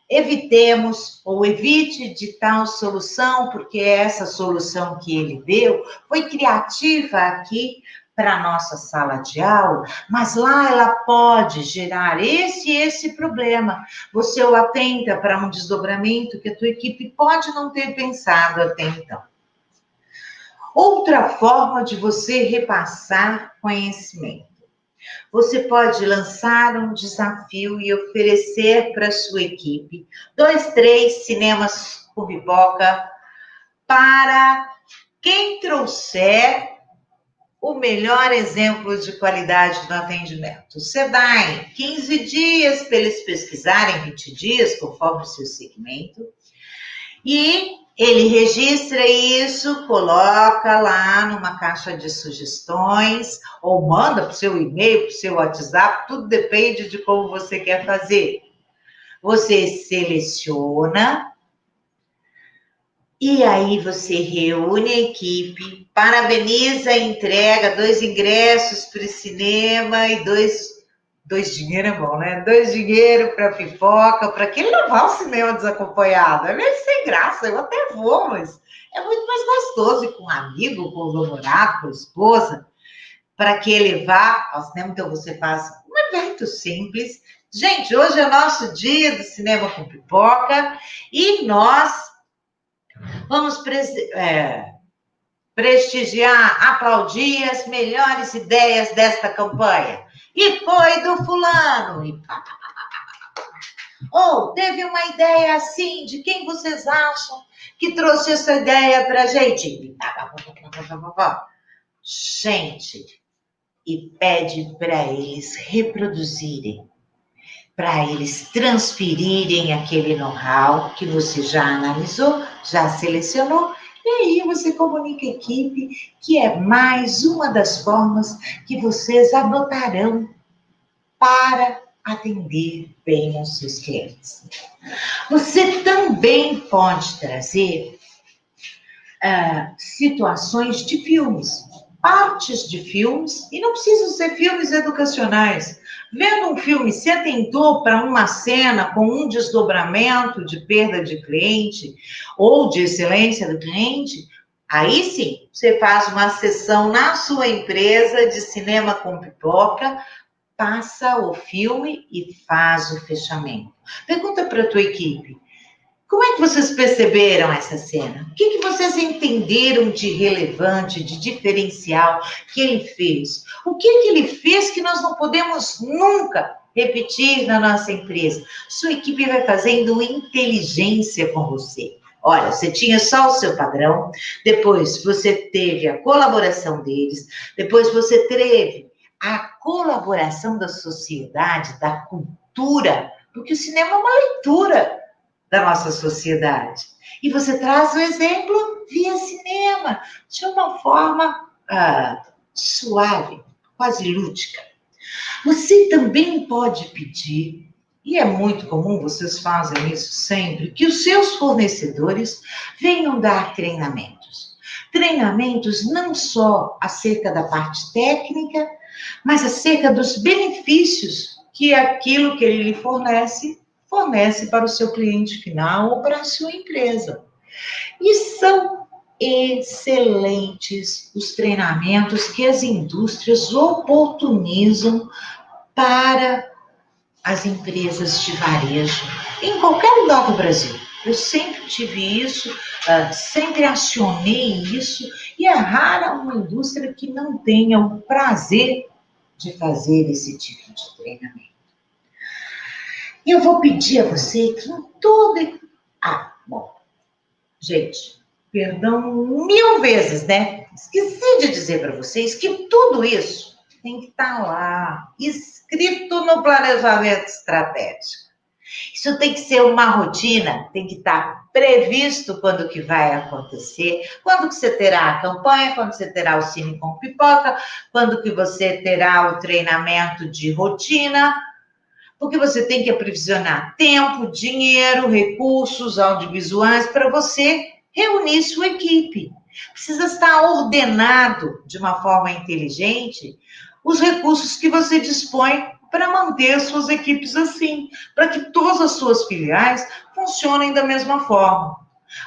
evitemos ou evite de tal solução, porque essa solução que ele deu foi criativa aqui para a nossa sala de aula, mas lá ela pode gerar esse e esse problema. Você o atenta para um desdobramento que a tua equipe pode não ter pensado até então. Outra forma de você repassar conhecimento. Você pode lançar um desafio e oferecer para a sua equipe 2, 3 cinemas com pipoca para quem trouxer o melhor exemplo de qualidade do atendimento. Você dá em 15 dias para eles pesquisarem, 20 dias, conforme o seu segmento, e ele registra isso, coloca lá numa caixa de sugestões, ou manda para o seu e-mail, para o seu WhatsApp, tudo depende de como você quer fazer. Você seleciona, e aí você reúne a equipe, parabeniza a entrega, 2 ingressos para o cinema e 2 dinheiro é bom, né? 2 dinheiro para pipoca, para quem não vai ao cinema desacompanhado. É meio sem graça, eu até vou, mas é muito mais gostoso ir com um amigo, com o namorado, com a esposa, para que ele vá ao cinema. Então você faz um evento simples. Gente, hoje é nosso dia do cinema com pipoca e nós vamos prestigiar, aplaudir as melhores ideias desta campanha. E foi do fulano. E ou teve uma ideia assim, de quem vocês acham que trouxe essa ideia para a gente? Gente, e pede para eles reproduzirem, para eles transferirem aquele know-how que você já analisou, já selecionou, e aí você comunica a equipe que é mais uma das formas que vocês adotarão para atender bem aos seus clientes. Você também pode trazer situações de filmes, partes de filmes, e não precisam ser filmes educacionais. Vendo um filme, se atentou para uma cena com um desdobramento de perda de cliente ou de excelência do cliente, aí sim, você faz uma sessão na sua empresa de cinema com pipoca, passa o filme e faz o fechamento. Pergunta para a tua equipe, como é que vocês perceberam essa cena? O que vocês entenderam de relevante, de diferencial que ele fez? O que ele fez que nós não podemos nunca repetir na nossa empresa? Sua equipe vai fazendo inteligência com você. Olha, você tinha só o seu padrão, depois você teve a colaboração deles, depois você teve a colaboração da sociedade, da cultura, porque o cinema é uma leitura da nossa sociedade. E você traz o exemplo via cinema, de uma forma suave, quase lúdica. Você também pode pedir, e é muito comum, vocês fazem isso sempre, que os seus fornecedores venham dar treinamentos. Treinamentos não só acerca da parte técnica, mas acerca dos benefícios que aquilo que ele lhe fornece para o seu cliente final ou para a sua empresa. E são excelentes os treinamentos que as indústrias oportunizam para as empresas de varejo em qualquer lugar do Brasil. Eu sempre tive isso, sempre acionei isso, e é rara uma indústria que não tenha o prazer de fazer esse tipo de treinamento. E eu vou pedir a você que em todo... bom, gente, perdão 1000 vezes, né? Esqueci de dizer para vocês que tudo isso tem que estar lá, escrito no planejamento estratégico. Isso tem que ser uma rotina, tem que estar previsto quando que vai acontecer, quando que você terá a campanha, quando você terá o Cine com Pipoca, quando que você terá o treinamento de rotina, porque você tem que aprisionar tempo, dinheiro, recursos audiovisuais para você reunir sua equipe. Precisa estar ordenado de uma forma inteligente os recursos que você dispõe para manter suas equipes assim, para que todas as suas filiais funcionem da mesma forma.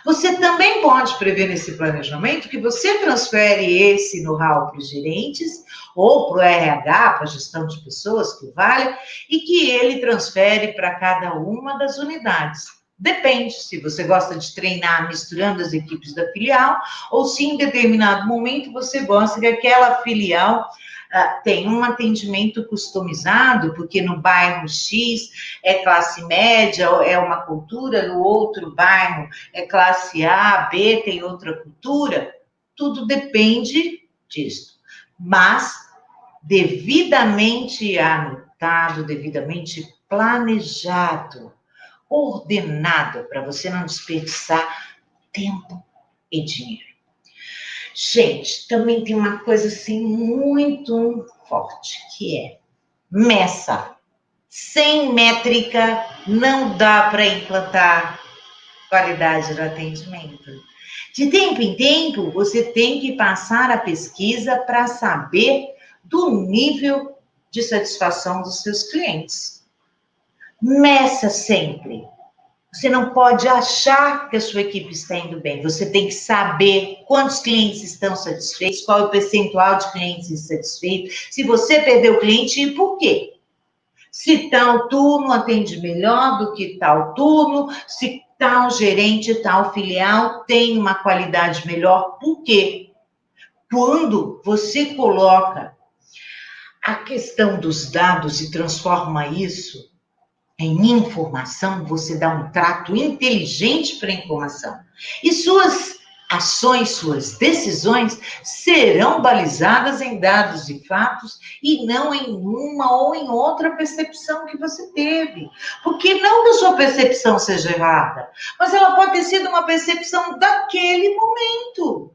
Você também pode prever nesse planejamento que você transfere esse know-how para os gerentes ou para o RH, para a gestão de pessoas, que vale, e que ele transfere para cada uma das unidades. Depende se você gosta de treinar misturando as equipes da filial ou se em determinado momento você gosta que aquela filial tem um atendimento customizado, porque no bairro X é classe média, é uma cultura, no outro bairro é classe A, B, tem outra cultura. Tudo depende disso. Mas devidamente anotado, devidamente planejado, ordenado, para você não desperdiçar tempo e dinheiro. Gente, também tem uma coisa assim muito forte, que é meça. Sem métrica não dá para implantar qualidade do atendimento. De tempo em tempo, você tem que passar a pesquisa para saber do nível de satisfação dos seus clientes. Meça sempre. Você não pode achar que a sua equipe está indo bem. Você tem que saber quantos clientes estão satisfeitos, qual é o percentual de clientes insatisfeitos, se você perdeu o cliente e por quê. Se tal turno atende melhor do que tal turno, se tal gerente, tal filial tem uma qualidade melhor, por quê? Quando você coloca a questão dos dados e transforma isso em informação, você dá um trato inteligente para a informação. E suas ações, suas decisões serão balizadas em dados e fatos e não em uma ou em outra percepção que você teve. Porque não que a sua percepção seja errada, mas ela pode ter sido uma percepção daquele momento.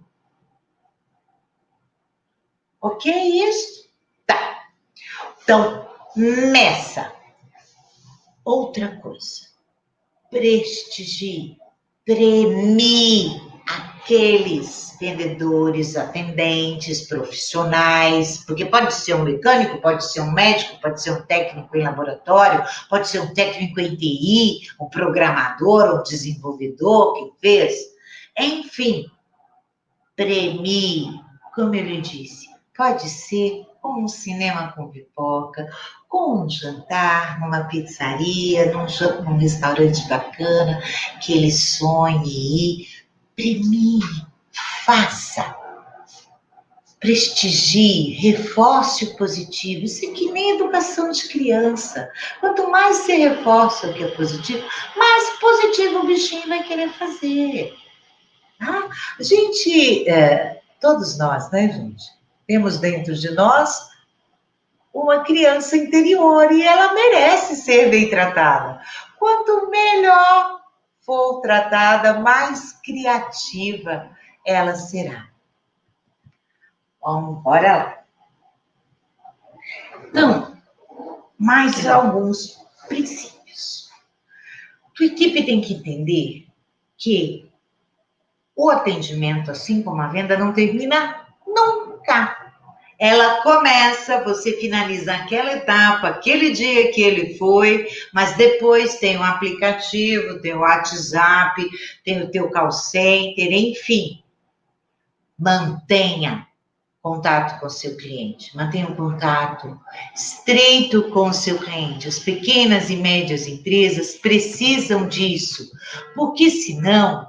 Ok isso? Tá. Então, meça. Outra coisa, prestigie, premie aqueles vendedores, atendentes, profissionais, porque pode ser um mecânico, pode ser um médico, pode ser um técnico em laboratório, pode ser um técnico em TI, um programador, um desenvolvedor que fez. Enfim, premie, como eu lhe disse, pode ser com um cinema com pipoca, com um jantar numa pizzaria, num restaurante bacana, que ele sonhe ir. Premie, faça, prestigie, reforce o positivo. Isso é que nem educação de criança. Quanto mais você reforça o que é positivo, mais positivo o bichinho vai querer fazer. Tá? Gente, todos nós, né, gente? Temos dentro de nós uma criança interior e ela merece ser bem tratada. Quanto melhor for tratada, mais criativa ela será. Vamos, bora lá. Então, mais alguns princípios. Tua equipe tem que entender que o atendimento, assim como a venda, não termina nunca. Ela começa, você finaliza aquela etapa, aquele dia que ele foi, mas depois tem o aplicativo, tem o WhatsApp, tem o teu call center, enfim. Mantenha contato com o seu cliente, mantenha um contato estreito com o seu cliente. As pequenas e médias empresas precisam disso, porque senão,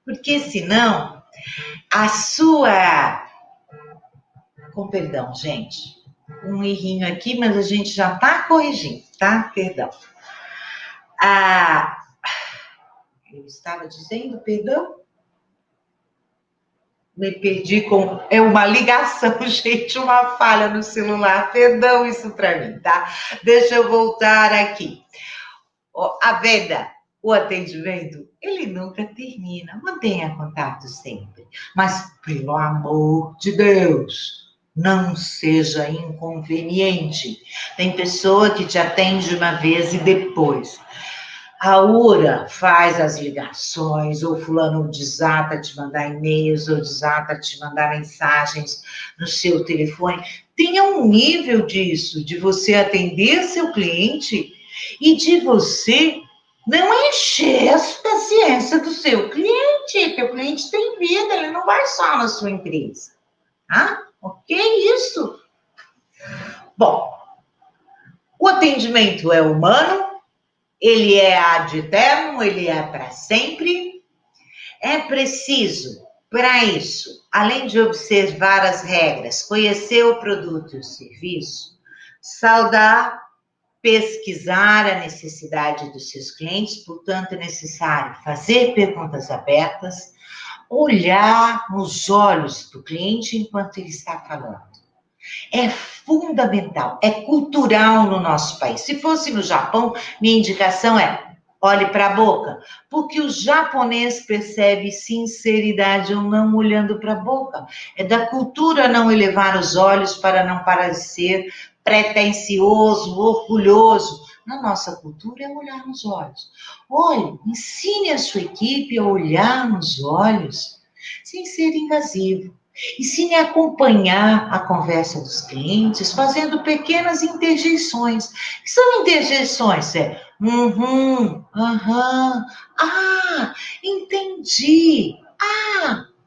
porque senão a sua, com perdão, gente, um errinho aqui, mas a gente já está corrigindo, tá? Perdão. Eu estava dizendo, perdão? Me perdi com... É uma ligação, gente, uma falha no celular. Perdão isso para mim, tá? Deixa eu voltar aqui. A venda, o atendimento, ele nunca termina. Mantenha contato sempre. Mas, pelo amor de Deus, não seja inconveniente. Tem pessoa que te atende uma vez e depois a URA faz as ligações, ou fulano desata te mandar e-mails, ou desata te mandar mensagens no seu telefone. Tenha um nível disso, de você atender seu cliente e de você não encher a paciência do seu cliente, que o cliente tem vida, ele não vai só na sua empresa. Ah, ok, isso. Bom, o atendimento é humano, ele é ad eterno, ele é para sempre. É preciso, para isso, além de observar as regras, conhecer o produto e o serviço, saudar, pesquisar a necessidade dos seus clientes, portanto, é necessário fazer perguntas abertas, olhar nos olhos do cliente enquanto ele está falando. É fundamental, é cultural no nosso país. Se fosse no Japão, minha indicação é olhe para a boca, porque o japonês percebe sinceridade ou não olhando para a boca. É da cultura não elevar os olhos para não parecer pretensioso, orgulhoso. Na nossa cultura é olhar nos olhos. Olhe, ensine a sua equipe a olhar nos olhos sem ser invasivo. Ensine a acompanhar a conversa dos clientes, fazendo pequenas interjeições. O que são interjeições? Entendi.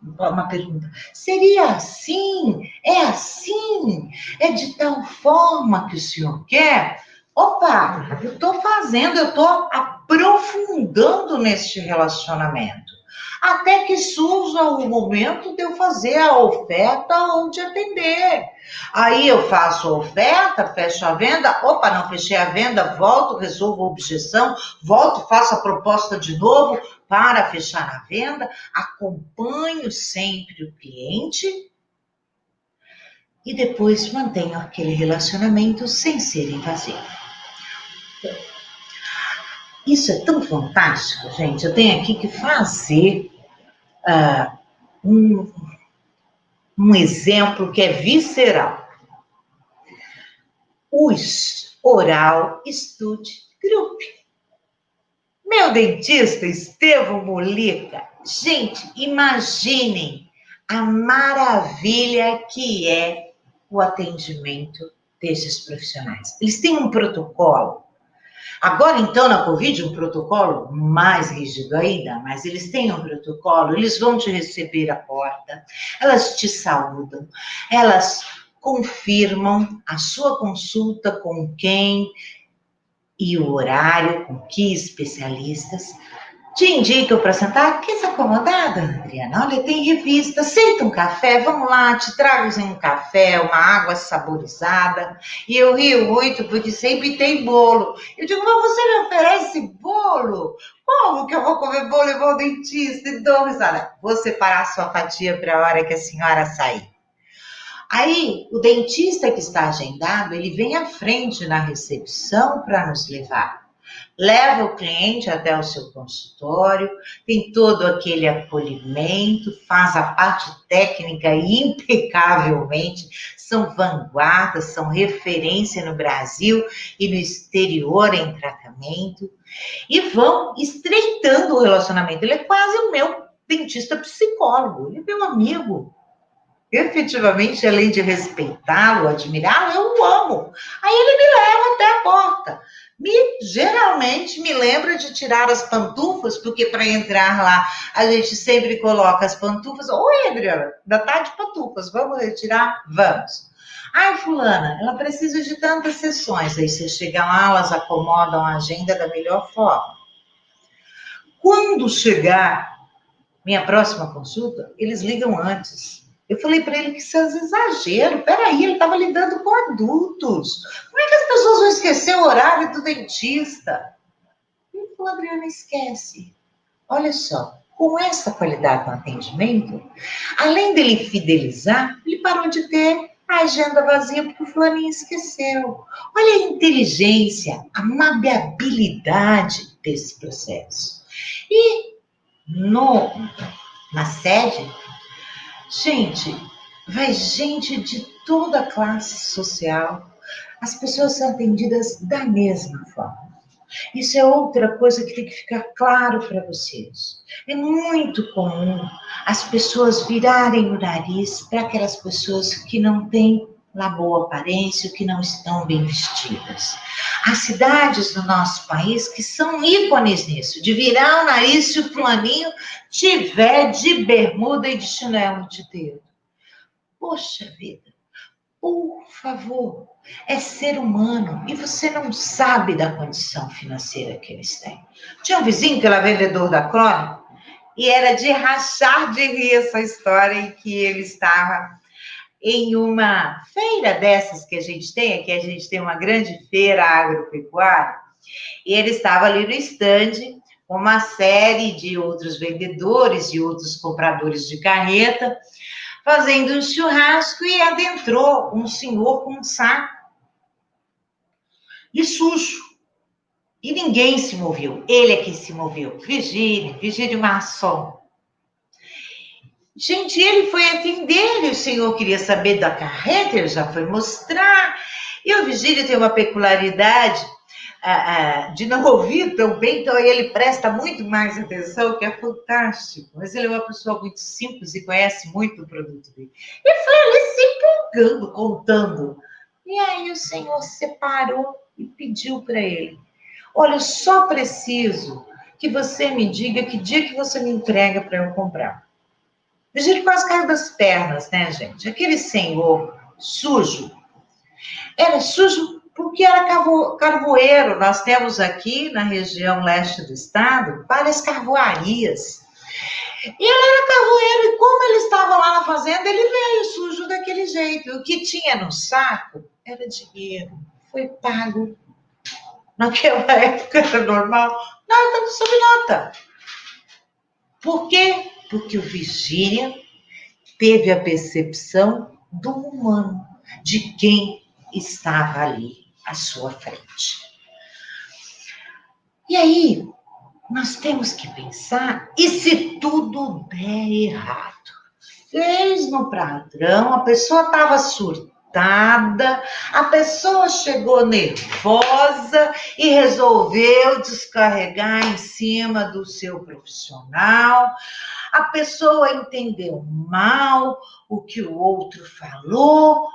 Uma pergunta. Seria assim? É assim? É de tal forma que o senhor quer? Opa, eu estou fazendo, eu estou aprofundando neste relacionamento. Até que surja o momento de eu fazer a oferta ou de atender. Aí eu faço a oferta, fecho a venda, opa, não fechei a venda, volto, resolvo a objeção, volto, faço a proposta de novo para fechar a venda, acompanho sempre o cliente e depois mantenho aquele relacionamento sem ser invasivo. Isso é tão fantástico, gente. Eu tenho aqui que fazer um exemplo que é visceral. O Oral Study Group. Meu dentista, Estevão Molica. Gente, imaginem a maravilha que é o atendimento desses profissionais. Eles têm um protocolo. Agora, então, na Covid, um protocolo mais rígido ainda, mas eles têm um protocolo, eles vão te receber à porta, elas te saudam, elas confirmam a sua consulta com quem e o horário, com que especialistas, te indicam para sentar. Quer se acomodada, Adriana? Olha, tem revista, aceita um café, vamos lá, te trago um café, uma água saborizada. E eu rio muito porque sempre tem bolo. Eu digo, mas você me oferece bolo? Como que eu vou comer bolo e vou ao dentista? E dou risada. Vou separar a sua fatia para a hora que a senhora sair. Aí, o dentista que está agendado, ele vem à frente na recepção para nos levar. Leva o cliente até o seu consultório, tem todo aquele acolhimento, faz a parte técnica impecavelmente, são vanguardas, são referência no Brasil e no exterior em tratamento, e vão estreitando o relacionamento. Ele é quase o meu dentista psicólogo, ele é meu amigo. efetivamente, além de respeitá-lo, admirá-lo, eu o amo. Aí ele me leva até a porta. Geralmente me lembra de tirar as pantufas, porque para entrar lá a gente sempre coloca as pantufas. Oi, Adriana, ainda tá de pantufas, vamos retirar? Vamos. Ai, fulana, ela precisa de tantas sessões. Aí você chega lá, elas acomodam a agenda da melhor forma. Quando chegar minha próxima consulta, eles ligam antes. Eu falei para ele que isso é um exagero. Peraí, ele estava lidando com adultos. Como é que as pessoas vão esquecer o horário do dentista? Ele falou, Adriana, esquece. Olha só, com essa qualidade no atendimento, além dele fidelizar, ele parou de ter a agenda vazia porque o fulaninho esqueceu. Olha a inteligência, a maleabilidade desse processo. E na sede, gente, vai gente de toda a classe social. As pessoas são atendidas da mesma forma. Isso é outra coisa que tem que ficar claro para vocês. É muito comum as pessoas virarem o nariz para aquelas pessoas que não têm lá boa aparência, que não estão bem vestidas. Há cidades no nosso país que são ícones nisso, de virar o nariz se o fulaninho tiver de bermuda e de chinelo de dedo. Poxa vida, por favor, é ser humano e você não sabe da condição financeira que eles têm. Tinha um vizinho que era vendedor da Crônica e era de rachar de rir essa história em que ele estava em uma feira dessas que a gente tem, aqui a gente tem uma grande feira agropecuária, e ele estava ali no estande com uma série de outros vendedores e outros compradores de carreta, fazendo um churrasco e adentrou um senhor com um saco e sujo. E ninguém se moveu. Ele é que se moveu. Virgínia Masson. Gente, ele foi atender, e o senhor queria saber da carreta, ele já foi mostrar. E o Virgílio tem uma peculiaridade de não ouvir tão bem, então ele presta muito mais atenção, que é fantástico. Mas ele é uma pessoa muito simples e conhece muito o produto dele. E foi ali se empolgando, contando. E aí o senhor separou e pediu para ele: olha, eu só preciso que você me diga que dia que você me entrega para eu comprar. Virgílio quase caiu das pernas, né, gente? Aquele senhor sujo, era sujo porque era carvoeiro. Nós temos aqui na região leste do estado várias carvoarias. E ele era carvoeiro, e como ele estava lá na fazenda, ele veio sujo daquele jeito. O que tinha no saco era dinheiro. Foi pago. Naquela época era normal. Não, estava sob nota. Por quê? Porque o Virgínia teve a percepção do humano, de quem estava ali à sua frente. E aí, nós temos que pensar, e se tudo der errado? Fez no padrão, a pessoa estava surtada, a pessoa chegou nervosa e resolveu descarregar em cima do seu profissional. A pessoa entendeu mal o que o outro falou.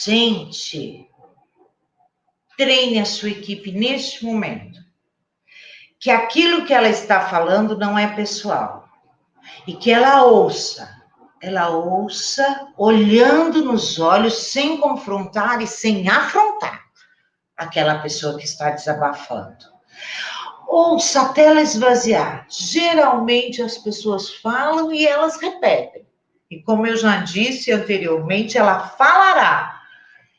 Gente, treine a sua equipe neste momento, que aquilo que ela está falando não é pessoal, e que ela ouça olhando nos olhos, sem confrontar e sem afrontar aquela pessoa que está desabafando. Ouça até ela esvaziar. Geralmente as pessoas falam e elas repetem. E como eu já disse anteriormente, ela falará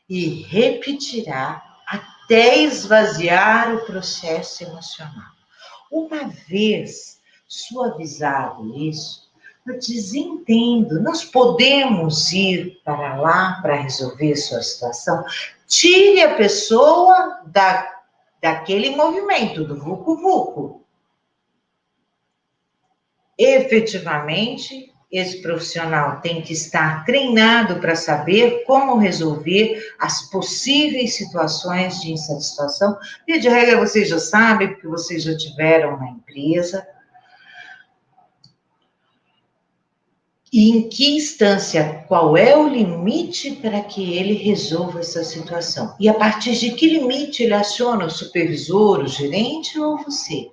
e repetirá até esvaziar o processo emocional. Uma vez suavizado isso, eu desentendo, nós podemos ir para lá para resolver sua situação. Tire a pessoa daquele movimento, do vucu-vucu. Efetivamente, esse profissional tem que estar treinado para saber como resolver as possíveis situações de insatisfação. E de regra, vocês já sabem, porque vocês já tiveram na empresa. E em que instância, qual é o limite para que ele resolva essa situação? E a partir de que limite ele aciona o supervisor, o gerente ou você?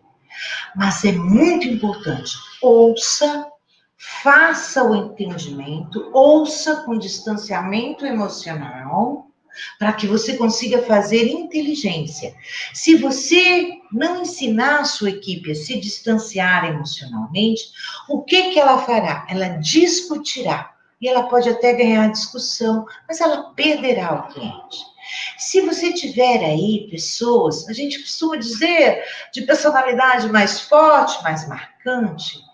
Mas é muito importante, ouça, faça o entendimento, ouça com distanciamento emocional, para que você consiga fazer inteligência. Se você não ensinar a sua equipe a se distanciar emocionalmente, o que ela fará? Ela discutirá. E ela pode até ganhar a discussão, mas ela perderá o cliente. Se você tiver aí pessoas, a gente costuma dizer, de personalidade mais forte, mais marcante,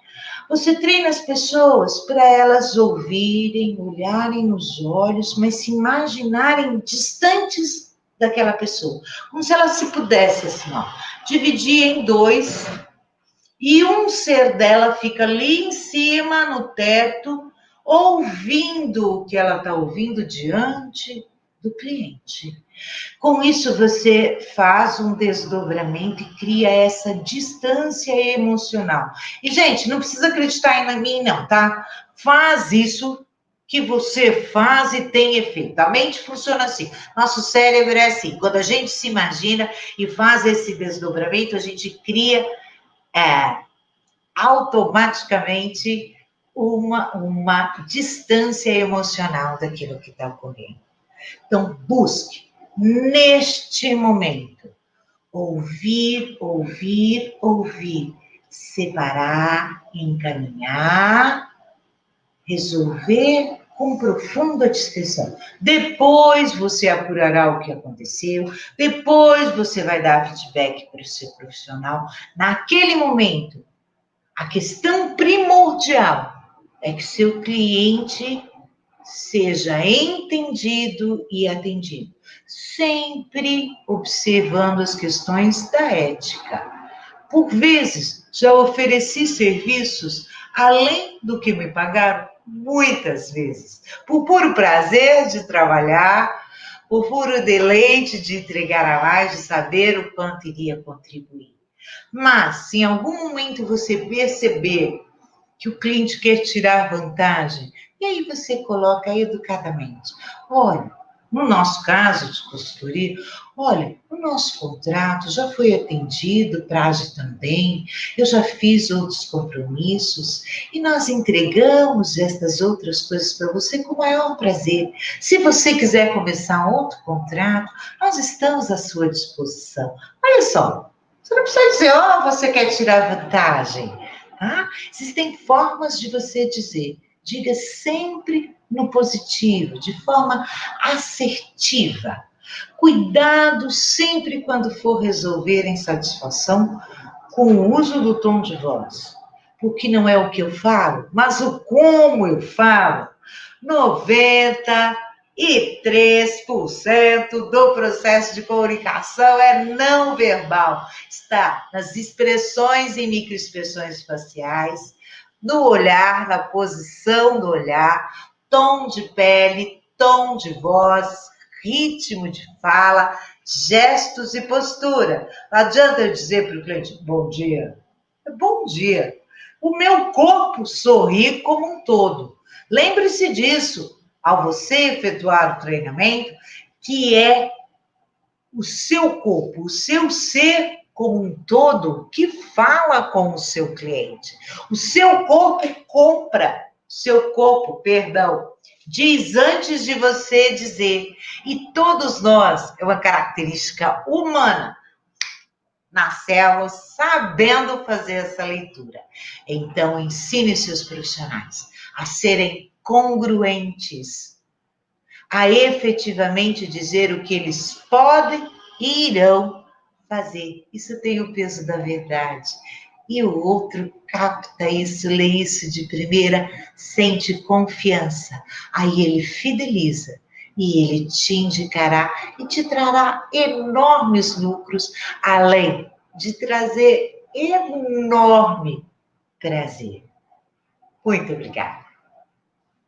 você treina as pessoas para elas ouvirem, olharem nos olhos, mas se imaginarem distantes daquela pessoa. Como se ela se pudesse, assim, ó, dividir em dois, e um ser dela fica ali em cima, no teto, ouvindo o que ela está ouvindo diante do cliente. Com isso, você faz um desdobramento e cria essa distância emocional. E, gente, não precisa acreditar em mim, não, tá? Faz isso que você faz e tem efeito. A mente funciona assim. Nosso cérebro é assim. Quando a gente se imagina e faz esse desdobramento, a gente cria automaticamente uma distância emocional daquilo que está ocorrendo. Então, busque, neste momento, ouvir, ouvir, ouvir, separar, encaminhar, resolver com profunda discrição. Depois você apurará o que aconteceu, depois você vai dar feedback para o seu profissional. Naquele momento, a questão primordial é que seu cliente seja entendido e atendido, sempre observando as questões da ética. Por vezes, já ofereci serviços além do que me pagaram, muitas vezes, por puro prazer de trabalhar, por puro deleite de entregar a mais, de saber o quanto iria contribuir. Mas, se em algum momento você perceber que o cliente quer tirar vantagem, e aí você coloca educadamente. Olha, no nosso caso de consultoria, olha, o nosso contrato já foi atendido, prazo também, eu já fiz outros compromissos e nós entregamos estas outras coisas para você com o maior prazer. Se você quiser começar outro contrato, nós estamos à sua disposição. Olha só, você não precisa dizer, você quer tirar vantagem. Tá? Existem formas de você dizer. Diga sempre no positivo, de forma assertiva. Cuidado sempre quando for resolver insatisfação com o uso do tom de voz. Porque não é o que eu falo, mas o como eu falo. 93% do processo de comunicação é não verbal. Está nas expressões e microexpressões faciais, no olhar, na posição do olhar, tom de pele, tom de voz, ritmo de fala, gestos e postura. Não adianta eu dizer para o cliente, bom dia. Bom dia. O meu corpo sorri como um todo. Lembre-se disso ao você efetuar o treinamento, que é o seu corpo, o seu ser como um todo que fala com o seu cliente. O seu corpo compra, diz antes de você dizer. E todos nós, é uma característica humana, nascemos sabendo fazer essa leitura. Então, ensine seus profissionais a serem congruentes, a efetivamente dizer o que eles podem e irão fazer. Isso tem o peso da verdade. E o outro capta isso, lê isso de primeira, sente confiança. Aí ele fideliza e ele te indicará e te trará enormes lucros, além de trazer enorme prazer. Muito obrigada.